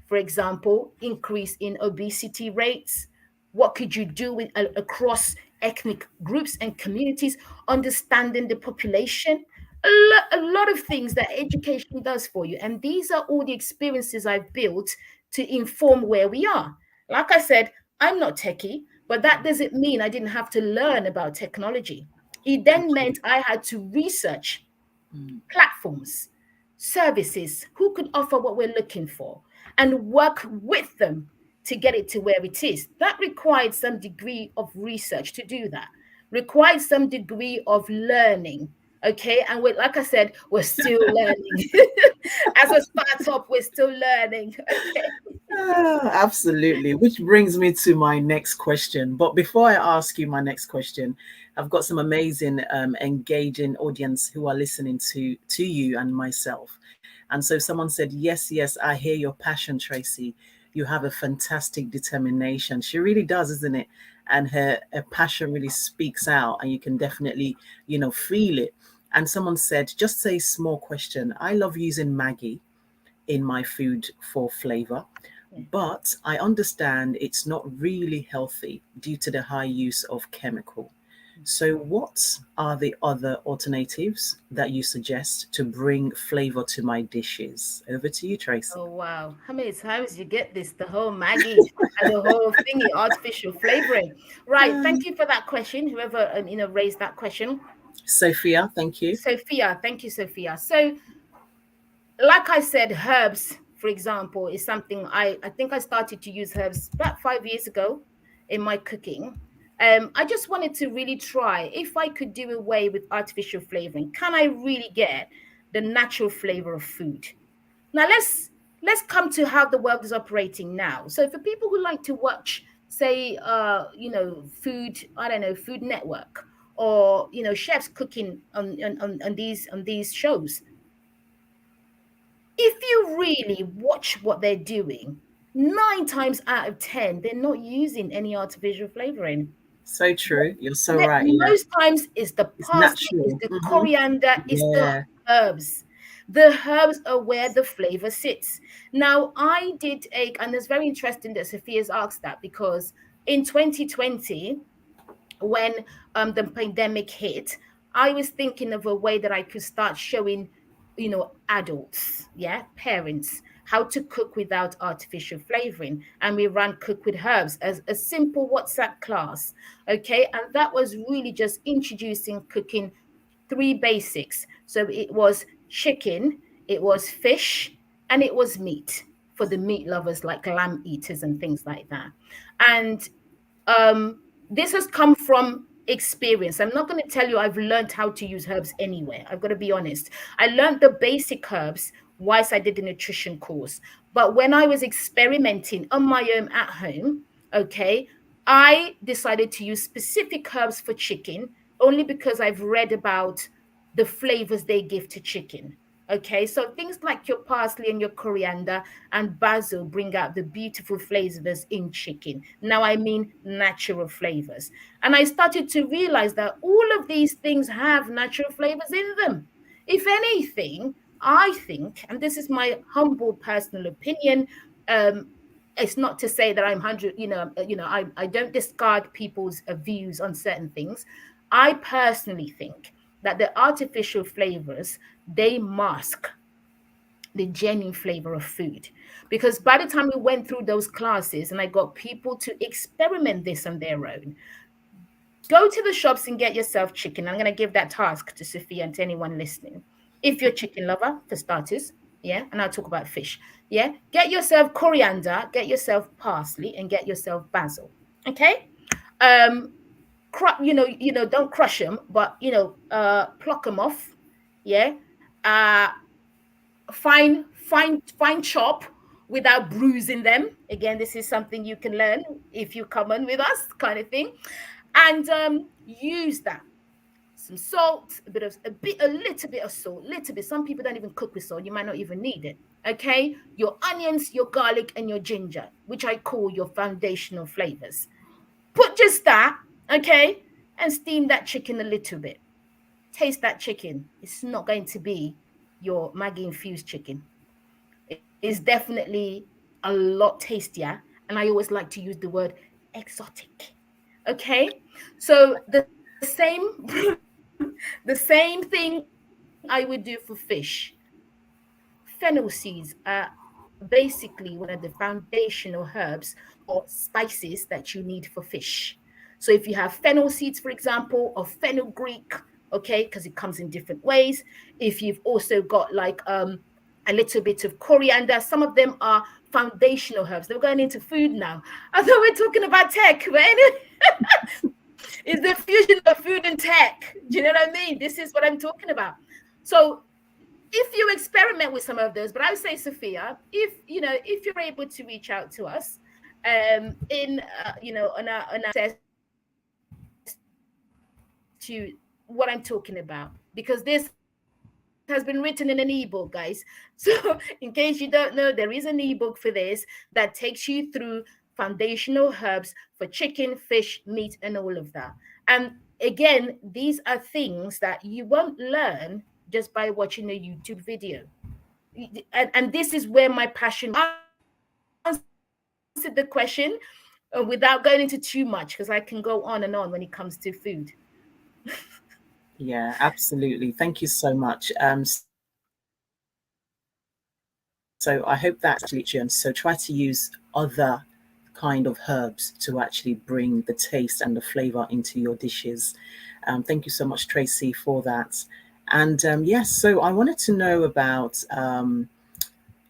for example, increase in obesity rates? What could you do with across ethnic groups and communities, understanding the population? A lot of things that education does for you. And these are all the experiences I've built to inform where we are. Like I said, I'm not techie, but that doesn't mean I didn't have to learn about technology. It then meant I had to research platforms, services, who could offer what we're looking for, and work with them to get it to where it is. That required some degree of research to do that, required some degree of learning. Okay, and we, like I said, we're still learning. As a startup, we're still learning. Okay. Absolutely. Which brings me to my next question. But before I ask you my next question, I've got some amazing, engaging audience who are listening to you and myself. And so someone said, "Yes, yes, I hear your passion, Tracey. You have a fantastic determination." She really does, isn't it? And her passion really speaks out, and you can definitely, feel it. And someone said, "Just a small question. I love using Maggie in my food for flavor, Yeah. but I understand it's not really healthy due to the high use of chemical. So, what are the other alternatives that you suggest to bring flavor to my dishes?" Over to you, Tracey. Oh wow. How many times you get this? The whole Maggie and the whole thingy, artificial flavoring. Right. Thank you for that question. Whoever raised that question. Sophia, thank you. Sophia, thank you, Sophia. So, like I said, herbs, for example, is something I think I started to use herbs about 5 years ago in my cooking. I just wanted to really try if I could do away with artificial flavoring. Can I really get the natural flavor of food? Now let's come to how the world is operating now. So for people who like to watch, say, food, I don't know, Food Network, or chefs cooking on these shows, if you really watch what they're doing, 9 times out of 10, they're not using any artificial flavoring. So true. You're so right. Yeah. Most times it's the It's parsley, it's natural. the coriander, it's the Yeah. herbs. The herbs are where the flavor sits. Now, I did and it's very interesting that Sophia's asked that, because in 2020, when the pandemic hit, I was thinking of a way that I could start showing, adults, yeah, parents, how to cook without artificial flavoring. And we ran Cook with Herbs as a simple WhatsApp class. Okay. And that was really just introducing cooking three basics. So it was chicken, it was fish, and it was meat for the meat lovers like lamb eaters and things like that. And um, this has come from experience. I'm not going to tell you I've learned how to use herbs anywhere. I've got to be honest. I learned the basic herbs whilst I did the nutrition course. But when I was experimenting on my own at home, okay, I decided to use specific herbs for chicken only because I've read about the flavors they give to chicken. Okay, so things like your parsley and your coriander and basil bring out the beautiful flavors in chicken. Now, I mean natural flavors. And I started to realize that all of these things have natural flavors in them. If anything, I think, and this is my humble personal opinion, it's not to say that I'm 100, I don't discard people's views on certain things. I personally think that the artificial flavors, they mask the genuine flavor of food. Because by the time we went through those classes and I got people to experiment this on their own, go to the shops and get yourself chicken. I'm going to give that task to Sophia and to anyone listening. If you're a chicken lover, for starters, yeah, and I'll talk about fish, yeah, get yourself coriander, get yourself parsley, and get yourself basil. Okay. Um, don't crush them, but pluck them off. Yeah. Uh, fine chop without bruising them. Again, this is something you can learn if you come on with us, kind of thing. And use that. Some salt, a little bit of salt, little bit. Some people don't even cook with salt. You might not even need it. Okay. Your onions, your garlic, and your ginger, which I call your foundational flavors. Put just that, okay, and steam that chicken a little bit. Taste that chicken. It's not going to be your Maggi infused chicken. It's definitely a lot tastier. And I always like to use the word exotic. Okay. So the same the same thing I would do for fish. Fennel seeds are basically one of the foundational herbs or spices that you need for fish. So if you have fennel seeds, for example, or fenugreek, okay, because it comes in different ways. If you've also got like a little bit of coriander, some of them are foundational herbs. They're going into food now. I thought we're talking about tech, but anyway, It's the fusion of food and tech. Do you know what I mean? This is what I'm talking about. So if you experiment with some of those, but I would say, Sophia, if you're able to reach out to us, in on our access to what I'm talking about, because this has been written in an ebook, guys. So in case you don't know, there is an ebook for this that takes you through foundational herbs for chicken, fish, meat, and all of that. And again, these are things that you won't learn just by watching a YouTube video. And this is where my passion answered the question without going into too much, because I can go on and on when it comes to food. Yeah, absolutely. Thank you so much. So I hope that's actually you. So try to use other kind of herbs to actually bring the taste and the flavor into your dishes. Thank you so much, Tracey, for that. And yes, so I wanted to know about,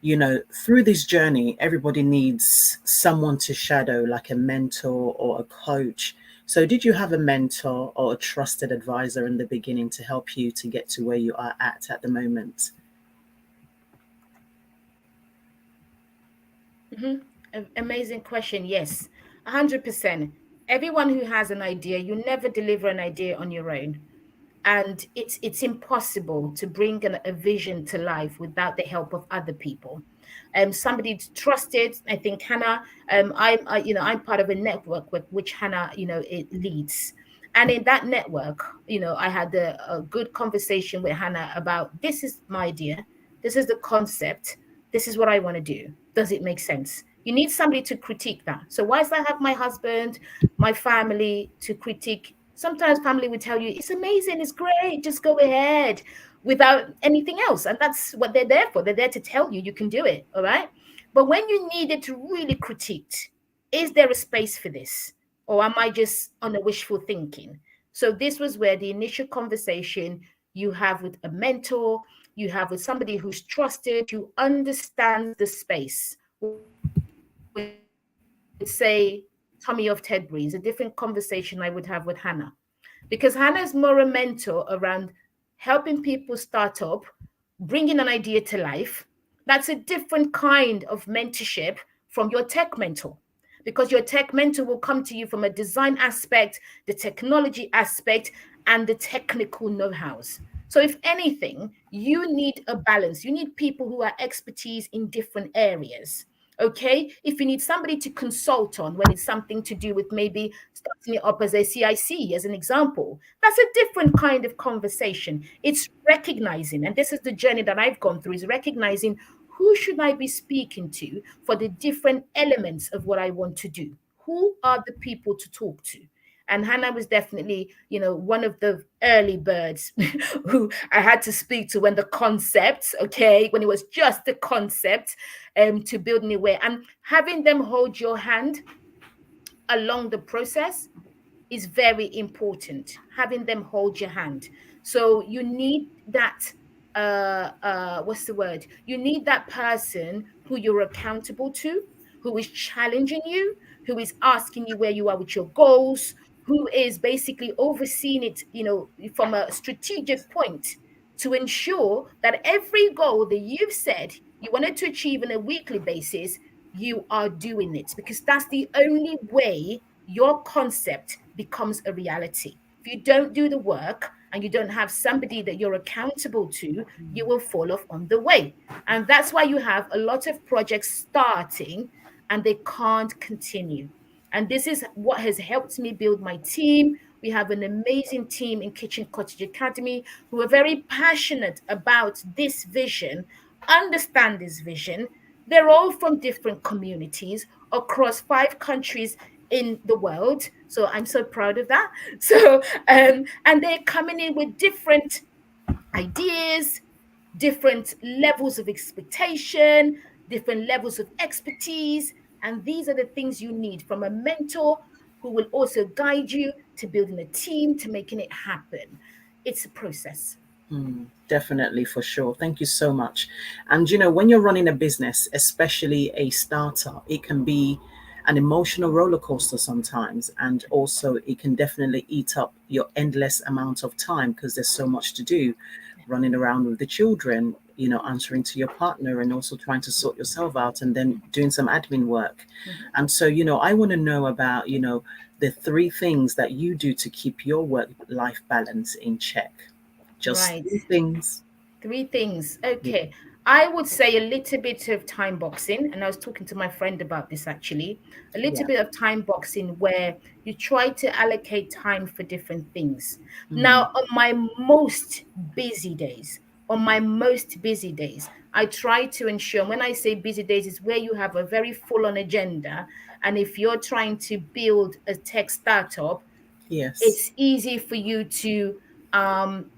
through this journey, everybody needs someone to shadow, like a mentor or a coach. So did you have a mentor or a trusted advisor in the beginning to help you to get to where you are at the moment? Amazing question. Yes, 100%. Everyone who has an idea, you never deliver an idea on your own. And it's impossible to bring a vision to life without the help of other people. Somebody trusted. I think Hannah. I'm part of a network with which Hannah, it leads. And in that network, I had a good conversation with Hannah about, this is my idea, this is the concept, this is what I want to do. Does it make sense? You need somebody to critique that. So whilst I have my husband, my family to critique, sometimes family will tell you, it's amazing, it's great, just go ahead, without anything else. And that's what they're there for. They're there to tell you can do it. All right. But when you needed to really critique, is there a space for this? Or am I just on a wishful thinking? So this was where the initial conversation you have with a mentor, you have with somebody who's trusted, who understands the space. Say Tommy of Tedbury is a different conversation I would have with Hannah, because Hannah's more a mentor around helping people start up, bringing an idea to life. That's a different kind of mentorship from your tech mentor, because your tech mentor will come to you from a design aspect, the technology aspect, and the technical know-hows. So if anything, you need a balance. You need people who are expertise in different areas. Okay, if you need somebody to consult on when it's something to do with maybe starting it up as a CIC, as an example, that's a different kind of conversation. It's recognizing, and this is the journey that I've gone through, is recognizing who should I be speaking to for the different elements of what I want to do. Who are the people to talk to? And Hannah was definitely, one of the early birds who I had to speak to when the concept, okay, when it was just the concept, to building it way. And having them hold your hand along the process is very important. Having them hold your hand. So you need that, what's the word? You need that person who you're accountable to, who is challenging you, who is asking you where you are with your goals, who is basically overseeing it, from a strategic point, to ensure that every goal that you've said you wanted to achieve on a weekly basis, you are doing it, because that's the only way your concept becomes a reality. If you don't do the work and you don't have somebody that you're accountable to, you will fall off on the way. And that's why you have a lot of projects starting and they can't continue. And this is what has helped me build my team. We have an amazing team in Kitchen Cottage Academy who are very passionate about this vision, understand this vision. They're all from different communities across 5 countries in the world. So I'm so proud of that. So, and they're coming in with different ideas, different levels of expectation, different levels of expertise. And these are the things you need from a mentor who will also guide you to building a team, to making it happen. It's a process. Definitely, for sure. Thank you so much. And when you're running a business, especially a startup, it can be an emotional roller coaster sometimes, and also it can definitely eat up your endless amount of time because there's so much to do, running around with the children, answering to your partner, and also trying to sort yourself out, and then doing some admin work. And so, I want to know about, the three things that you do to keep your work life balance in check. Just Right. three things. Three things. Yeah. Okay. I would say a little bit of time boxing. And I was talking to my friend about this actually. A little Yeah. bit of time boxing where you try to allocate time for different things. Mm. Now, on my most busy days, I try to ensure, when I say busy days, is where you have a very full on agenda. And if you're trying to build a tech startup, Yes. it's easy for you to um,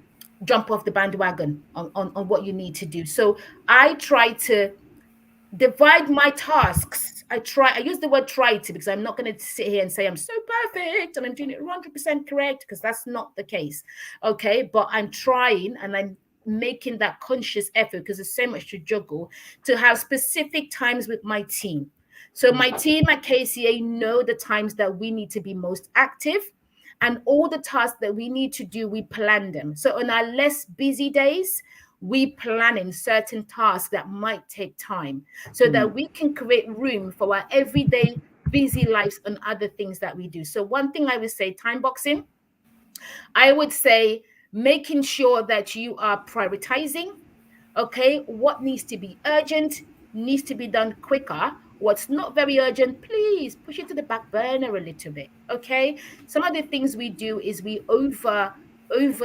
jump off the bandwagon on what you need to do. So I try to divide my tasks. I use the word try to, because I'm not going to sit here and say I'm so perfect and I'm doing it 100% correct, because that's not the case. Okay. But I'm trying, and I'm making that conscious effort, because there's so much to juggle, to have specific times with my team. So my team at KCA know the times that we need to be most active, and all the tasks that we need to do, we plan them. So on our less busy days, we plan in certain tasks that might take time, so Mm. that we can create room for our everyday busy lives and other things that we do. So one thing I would say, time boxing. I would say making sure that you are prioritizing. Okay, what needs to be urgent needs to be done quicker. What's not very urgent, please push it to the back burner a little bit. Okay, some of the things we do is we over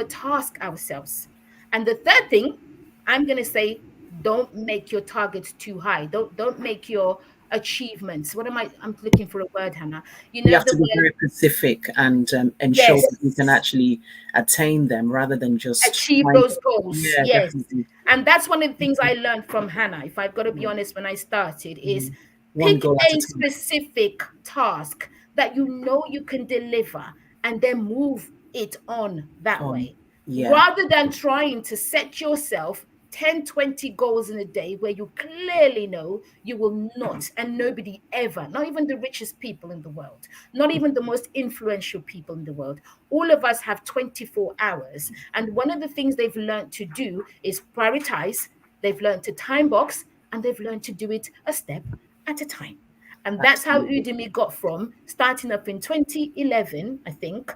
task ourselves. And the third thing, I'm going to say, don't make your targets too high. Don't make your achievements, I'm looking for a word, Hannah. You You know have the to be word. very specific and ensure Yes. that you can actually attain them rather than just Achieve trying those to. goals. Yeah, Yes. definitely. And that's one of the things I learned from Hannah, if I've got to be honest, when I started, is Mm. One pick goal at a a time. specific task that you know you can deliver, and then move it on that way, Yeah, rather than trying to set yourself 10, 20 goals in a day where you clearly know you will not, and nobody ever, not even the richest people in the world, not even the most influential people in the world, all of us have 24 hours. And one of the things they've learned to do is prioritize, they've learned to time box, and they've learned to do it a step at a time. And that's how absolutely. Udemy got from starting up in 2011, I think,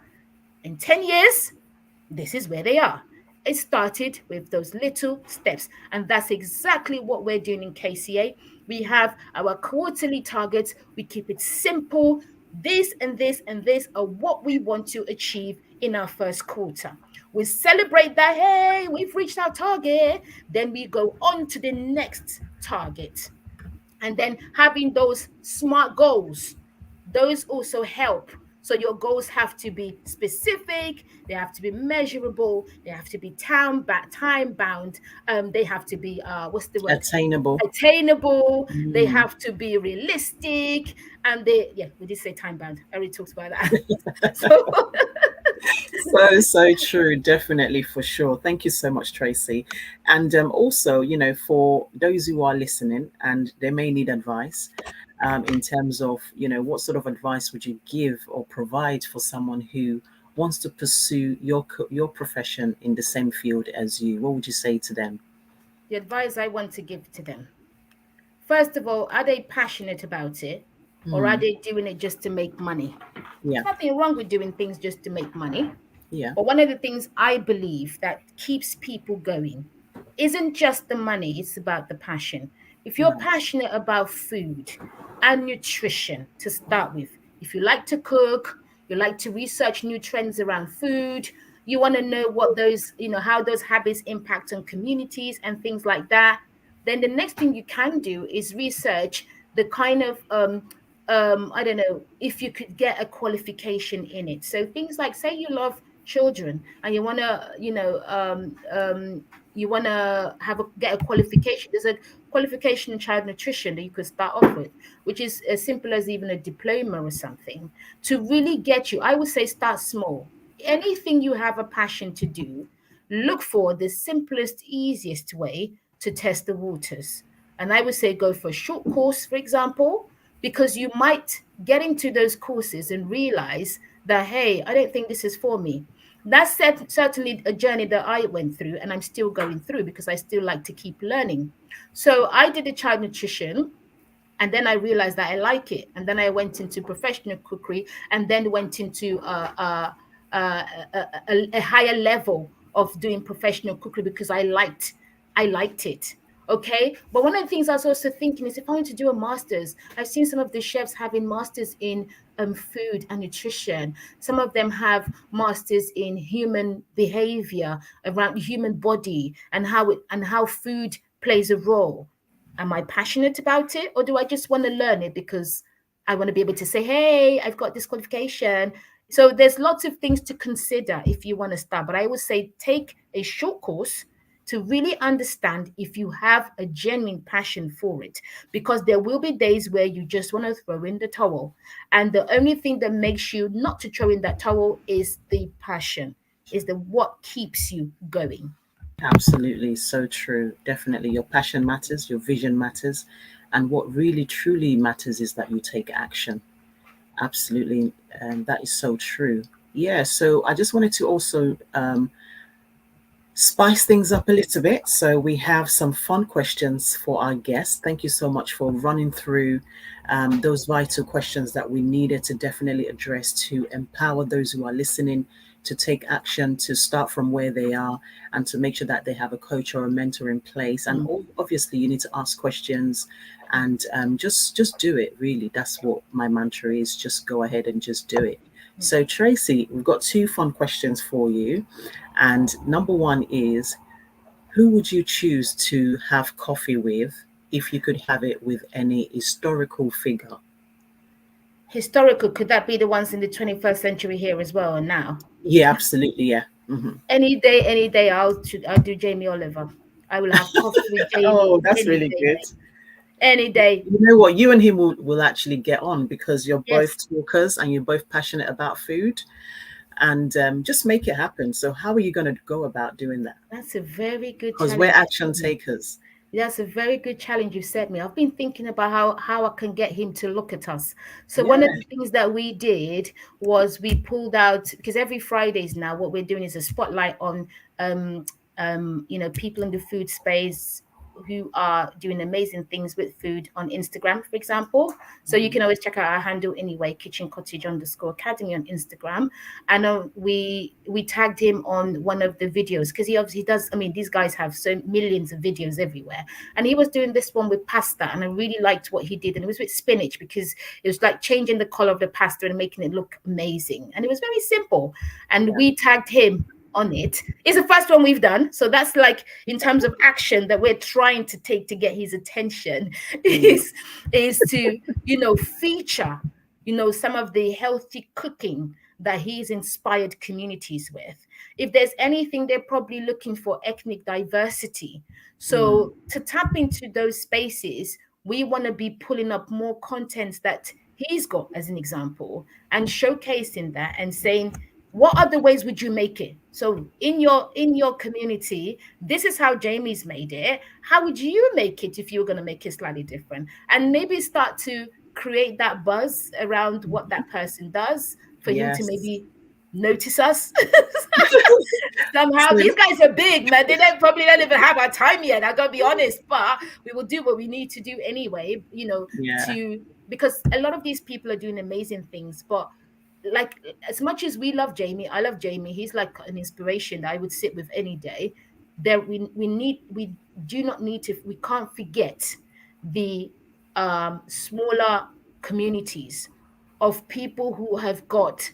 in 10 years, this is where they are. It started with those little steps. And that's exactly what we're doing in KCA. We have our quarterly targets. We keep it simple. This and this and this are what we want to achieve in our first quarter. We celebrate that, hey, we've reached our target. Then we go on to the next target. And then having those smart goals, those also help. So your goals have to be specific, they have to be measurable, they have to be time bound, they have to be what's the word, Attainable. attainable, they Mm. have to be realistic, and they, yeah, we did say time bound, I already talked about that. So So true, definitely, for sure. Thank you so much, Tracy. And also, for those who are listening and they may need advice, in terms of, what sort of advice would you give or provide for someone who wants to pursue your profession in the same field as you? What would you say to them? the advice I want to give to them, first of all, are they passionate about it, or are Mm. they doing it just to make money? Yeah, There's nothing wrong with doing things just to make money. yeah, But one of the things I believe that keeps people going isn't just the money, it's about the passion. If you're right. passionate about food and nutrition to start with, if you like to cook, you like to research new trends around food, you want to know what those, how those habits impact on communities and things like that, then the next thing you can do is research the kind of I don't know, if you could get a qualification in it. So things like, say you love children and you want to, you want to get a qualification. There's a qualification in child nutrition that you could start off with, which is as simple as even a diploma or something, to really get you. I would say start small. Anything you have a passion to do, look for the simplest, easiest way to test the waters. And I would say go for a short course, for example, because you might get into those courses and realize that, hey, I don't think this is for me. That's certainly a journey that I went through, and I'm still going through because I still like to keep learning. So I did a child nutrition, and then I realized that I like it, and then I went into professional cookery, and then went into a higher level of doing professional cookery because I liked it. Okay, but one of the things I was also thinking is, if I want to do a master's, I've seen some of the chefs having masters in food and nutrition. Some of them have masters in human behavior, around the human body, and how food plays a role. Am I passionate about it, or do I just want to learn it because I want to be able to say, hey, I've got this qualification? So there's lots of things to consider if you want to start. But I would say take a short course to really understand if you have a genuine passion for it, because there will be days where you just want to throw in the towel. And the only thing that makes you not to throw in that towel is the passion, is the what keeps you going. Absolutely, so true. Definitely, your passion matters, your vision matters, and what really truly matters is that you take action. Absolutely, that is so true. Yeah, so I just wanted to also spice things up a little bit. So we have some fun questions for our guests. Thank you so much for running through those vital questions that we needed to definitely address to empower those who are listening to take action, to start from where they are, and to make sure that they have a coach or a mentor in place. And obviously, you need to ask questions and just do it. Really, that's what my mantra is. Just go ahead and just do it. So, Tracey, we've got two fun questions for you. And number one is, who would you choose to have coffee with if you could have it with any historical figure? Historical, could that be the ones in the 21st century here as well and now? Yeah, absolutely. Yeah. Hmm. Any day, I'll do Jamie Oliver. I will have coffee with Jamie Oh, that's any really day, good. any day. You know what? You and him will actually get on because you're both Yes, talkers and you're both passionate about food, and just make it happen. So, how are you going to go about doing that? that's a very good Because we're challenge you action set me. takers. That's a very good challenge you set me. I've been thinking about how I can get him to look at us. So one of Yeah. the things that we did was we pulled out, because every Fridays now what we're doing is a spotlight on um people in the food space who are doing amazing things with food on Instagram, for example. So you can always check out our handle anyway, Kitchen Cottage _Academy on Instagram. And we tagged him on one of the videos because he obviously does. I mean, these guys have so millions of videos everywhere, and he was doing this one with pasta, and I really liked what he did. And it was with spinach because it was like changing the color of the pasta and making it look amazing, and it was very simple. And Yeah. we tagged him on it. It's the first one we've done, so that's like in terms of action that we're trying to take to get his attention Mm. is to feature some of the healthy cooking that he's inspired communities with. If there's anything, they're probably looking for ethnic diversity. Mm. So to tap into those spaces, we want to be pulling up more content that he's got as an example and showcasing that and saying, what other ways would you make it? So in your community, this is how Jamie's made it. How would you make it if you were going to make it slightly different? And maybe start to create that buzz around what that person does for him to Yes. maybe notice us. Somehow So, these guys are big, man. They don't even have our time yet. I gotta be honest, but we will do what we need to do anyway, yeah. to because a lot of these people are doing amazing things. But like, as much as we love Jamie, I love Jamie. He's like an inspiration that I would sit with any day. There we do not need to, we can't forget the smaller communities of people who have got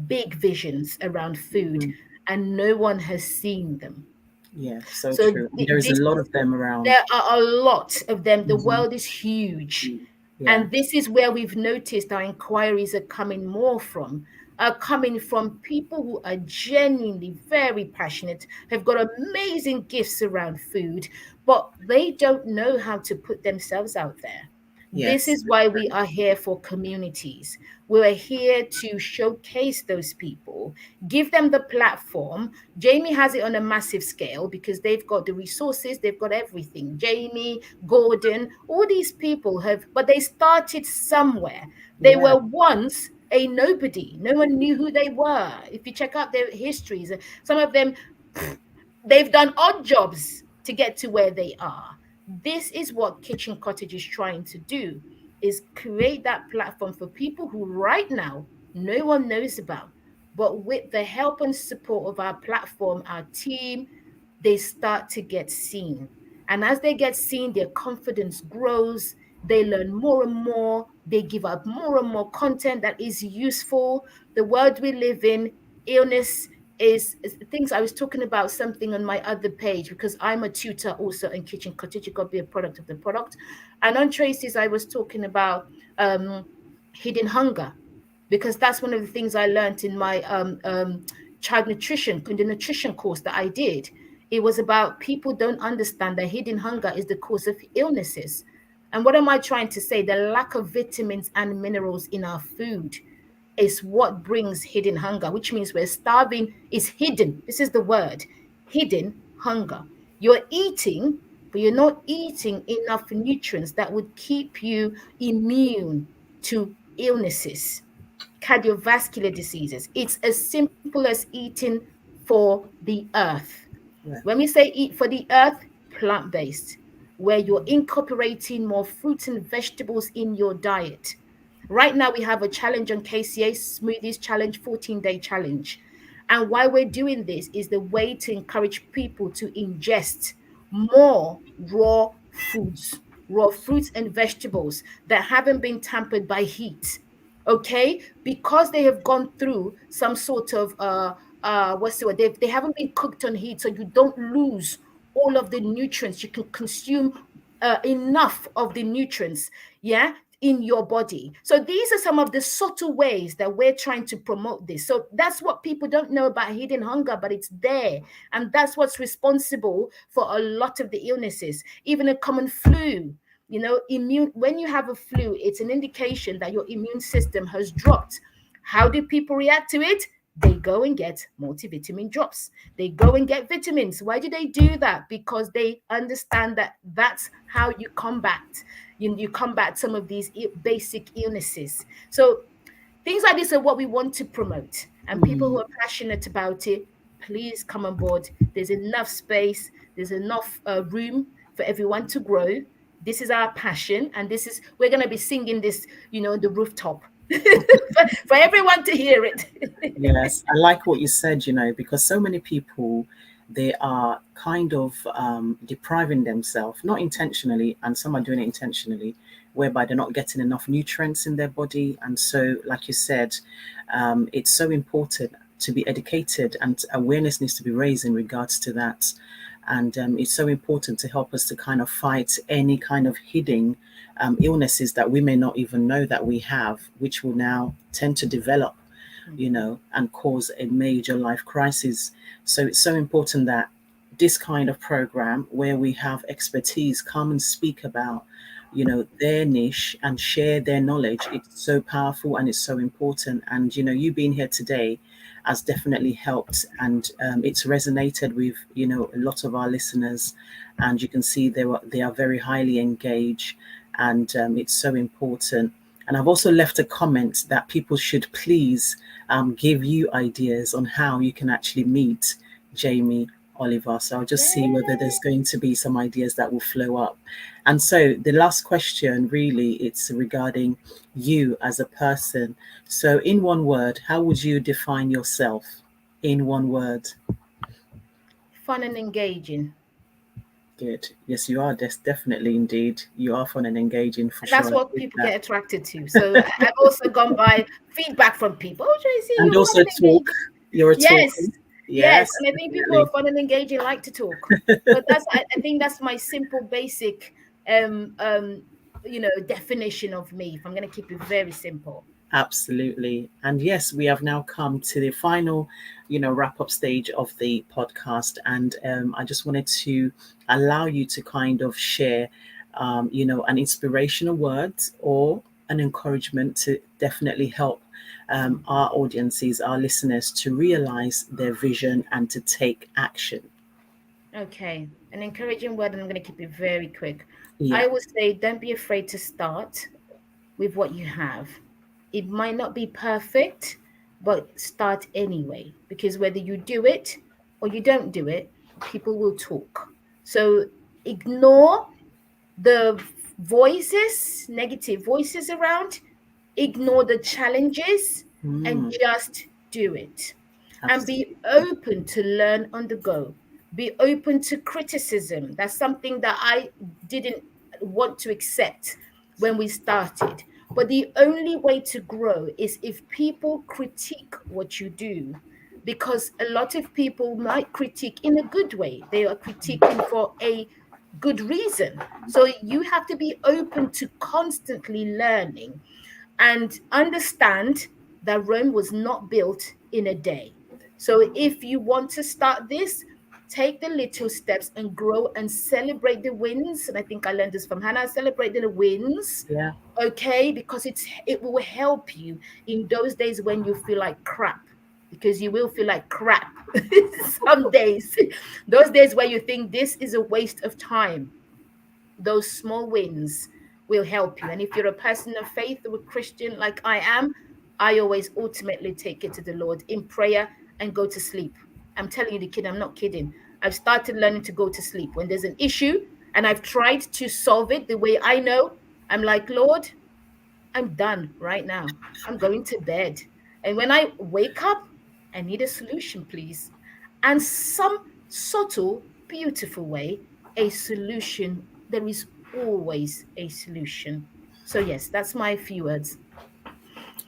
big visions around food Mm. and no one has seen them. Yeah. So So true. And there's a this lot of them around. there are a lot of them. The Mhm. world is huge. Yeah. And this is where we've noticed our inquiries are coming more from, are coming from people who are genuinely very passionate, have got amazing gifts around food, but they don't know how to put themselves out there. This Yes. is why we are here for communities. We're here to showcase those people, give them the platform. Jamie has it on a massive scale because they've got the resources, they've got everything. Jamie, Gordon, all these people have, but they started somewhere. They Yeah. were once a nobody. No one knew who they were. If you check out their histories, some of them, they've done odd jobs to get to where they are. This is what Kitchen Cottage is trying to do, is create that platform for people who right now no one knows about. But with the help and support of our platform, our team, they start to get seen. And as they get seen, their confidence grows. They learn more and more. They give out more and more content that is useful. The world we live in, illness is things. I was talking about something on my other page because I'm a tutor also in Kitchen Cottage. You got to be a product of the product. And on Tracey's, I was talking about hidden hunger, because that's one of the things I learned in my child nutrition, in the nutrition course that I did. It was about people don't understand that hidden hunger is the cause of illnesses. And what am I trying to say? The lack of vitamins and minerals in our food is what brings hidden hunger, which means we're starving, is hidden. This is the word, hidden hunger. You're eating, but you're not eating enough nutrients that would keep you immune to illnesses, cardiovascular diseases. It's as simple as eating for the earth. Yeah. When we say eat for the earth, plant-based, where you're incorporating more fruits and vegetables in your diet. Right now, we have a challenge on KCA Smoothies Challenge, 14-day challenge. And why we're doing this is the way to encourage people to ingest more raw fruits and vegetables that haven't been tampered by heat. Okay, because they have gone through some sort of what's the word? They haven't been cooked on heat, so you don't lose all of the nutrients. You can consume enough of the nutrients, yeah, in your body. So these are some of the subtle ways that we're trying to promote this. So that's what people don't know about hidden hunger, but it's there. And that's what's responsible for a lot of the illnesses, even a common flu. You know, immune, when you have a flu, it's an indication that your immune system has dropped. How do people react to it? They go and get multivitamin drops. They go and get vitamins. Why do they do that? Because they understand that that's how you combat you combat some of these basic illnesses. So things like this are what we want to promote. And people who Mm. are passionate about it, please come on board. There's enough space, there's enough room for everyone to grow. This is our passion, and this is, we're going to be singing this, the rooftop for everyone to hear it. Yes, I like what you said, because so many people, they are kind of depriving themselves, not intentionally, and some are doing it intentionally, whereby they're not getting enough nutrients in their body. And so, like you said, it's so important to be educated, and awareness needs to be raised in regards to that. And it's so important to help us to kind of fight any kind of hidden illnesses that we may not even know that we have, which will now tend to develop, and cause a major life crisis. So it's so important that this kind of program, where we have expertise come and speak about, their niche and share their knowledge, it's so powerful and it's so important. And, you being here today has definitely helped, and it's resonated with, a lot of our listeners. And you can see they are very highly engaged, and it's so important. And I've also left a comment that people should please give you ideas on how you can actually meet Jamie Oliver. So I'll just see whether there's going to be some ideas that will flow up. And so the last question, really, it's regarding you as a person. So in one word, how would you define yourself in one word? Fun and engaging. Good. Yes, you are. Definitely, indeed. You are fun and engaging for And that's sure. I what think people that. get attracted to. So I've also gone by feedback from people. Oh, Tracy, And you're fun also and talk. engaging. You're a talker. Yes, yes. Yes, And I think people who definitely. are fun and engaging like to talk. But I think that's my simple, basic, definition of me. If I'm going to keep it very simple. Absolutely. And yes, we have now come to the final, wrap up stage of the podcast. And I just wanted to allow you to kind of share an inspirational word or an encouragement to definitely help our audiences, our listeners, to realize their vision and to take action. Okay, an encouraging word, and I'm going to keep it very quick. I Yeah. would say don't be afraid to start with what you have. It might not be perfect, but start anyway, because whether you do it or you don't do it, people will talk. So ignore the negative voices around, ignore the challenges, and Mm, just do it. And be absolutely. open to learn on the go. Be open to criticism. That's something that I didn't want to accept when we started. But the only way to grow is if people critique what you do, because a lot of people might critique in a good way. They are critiquing for a good reason. So you have to be open to constantly learning and understand that Rome was not built in a day. So if you want to start this, take the little steps and grow and celebrate the wins. And I think I learned this from Hannah, celebrate the wins. Yeah. Okay, because it will help you in those days when you feel like crap, because you will feel like crap some days. Those days where you think this is a waste of time, those small wins will help you. And if you're a person of faith or a Christian like I am, I always ultimately take it to the Lord in prayer and go to sleep. I'm telling you the kid, I'm not kidding. I've started learning to go to sleep when there's an issue and I've tried to solve it the way I know. I'm like, Lord, I'm done right now. I'm going to bed. And when I wake up, I need a solution, please. And some subtle, beautiful way, a solution. There is always a solution. So, yes, that's my few words.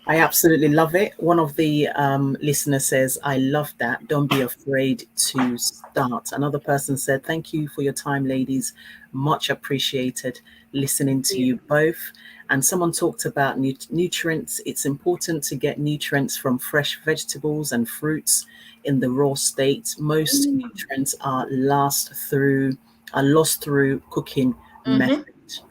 I absolutely love it. One of the listeners says, I love that. Don't be afraid to start. Another person said, thank you for your time, ladies. Much appreciated listening to you both. And someone talked about nutrients. It's important to get nutrients from fresh vegetables and fruits in the raw state. Most nutrients are lost through cooking Mm-hmm. method.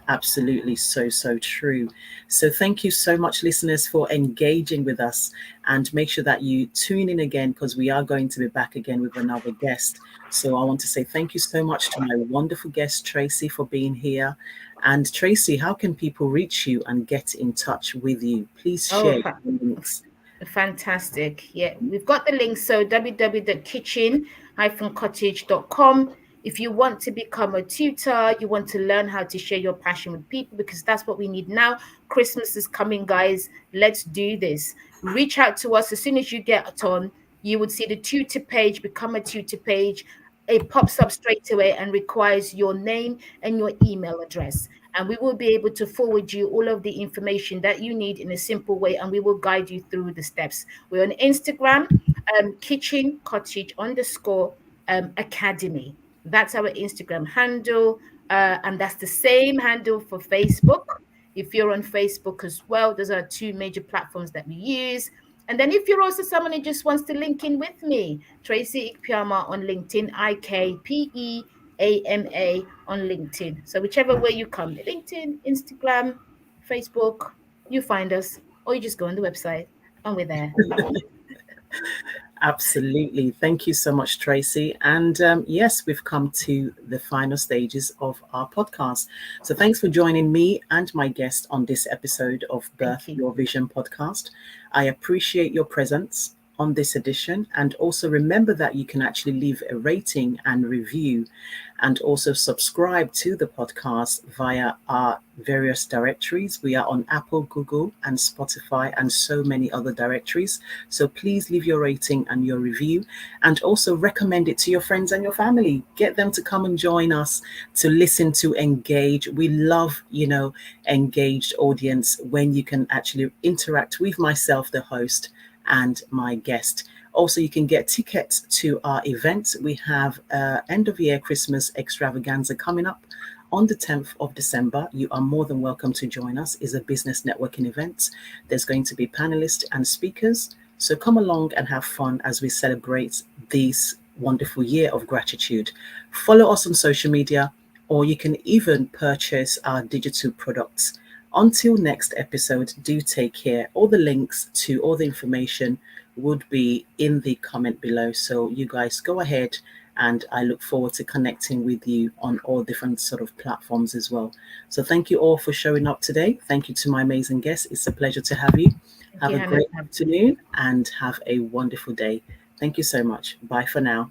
Absolutely, so true. So thank you so much, listeners, for engaging with us, and make sure that you tune in again, because we are going to be back again with another guest. So I want to say thank you so much to my wonderful guest Tracey for being here. And Tracey, how can people reach you and get in touch with you? Please Oh, share your links. fantastic. Yeah, we've got the link. So www.kitchen-cottage.com. If you want to become a tutor, you want to learn how to share your passion with people, because that's what we need now. Christmas is coming, guys. Let's do this. Reach out to us as soon as you get on. You would see the tutor page, become a tutor page. It pops up straight away and requires your name and your email address. And we will be able to forward you all of the information that you need in a simple way, and we will guide you through the steps. We're on Instagram, Kitchen Cottage _Academy. That's our Instagram handle. And that's the same handle for Facebook. If you're on Facebook as well, those are two major platforms that we use. And then if you're also someone who just wants to link in with me, Tracey Ikpeama on LinkedIn, IKPEAMA on LinkedIn. So whichever way you come, LinkedIn, Instagram, Facebook, you find us, or you just go on the website and we're there. Absolutely. Thank you so much, Tracey. And yes, we've come to the final stages of our podcast. So thanks for joining me and my guest on this episode of Thank Birth you. Your Vision podcast. I appreciate your presence on this edition. And also remember that you can actually leave a rating and review, and also subscribe to the podcast via our various directories. We are on Apple, Google, and Spotify, and so many other directories. So please leave your rating and your review, and also recommend it to your friends and your family. Get them to come and join us to listen, to engage. We love, engaged audience when you can actually interact with myself, the host, and my guest. Also, you can get tickets to our events. We have end of year Christmas extravaganza coming up on the 10th of December. You are more than welcome to join us. It's a business networking event. There's going to be panelists and speakers. So come along and have fun as we celebrate this wonderful year of gratitude. Follow us on social media or you can even purchase our digital products. Until next episode, do take care. All the links to all the information would be in the comment below. So you guys go ahead, and I look forward to connecting with you on all different sort of platforms as well. So thank you all for showing up today. Thank you to my amazing guests. It's a pleasure to have you. Thank Have you, a Hannah. great afternoon and have a wonderful day. Thank you so much. Bye for now.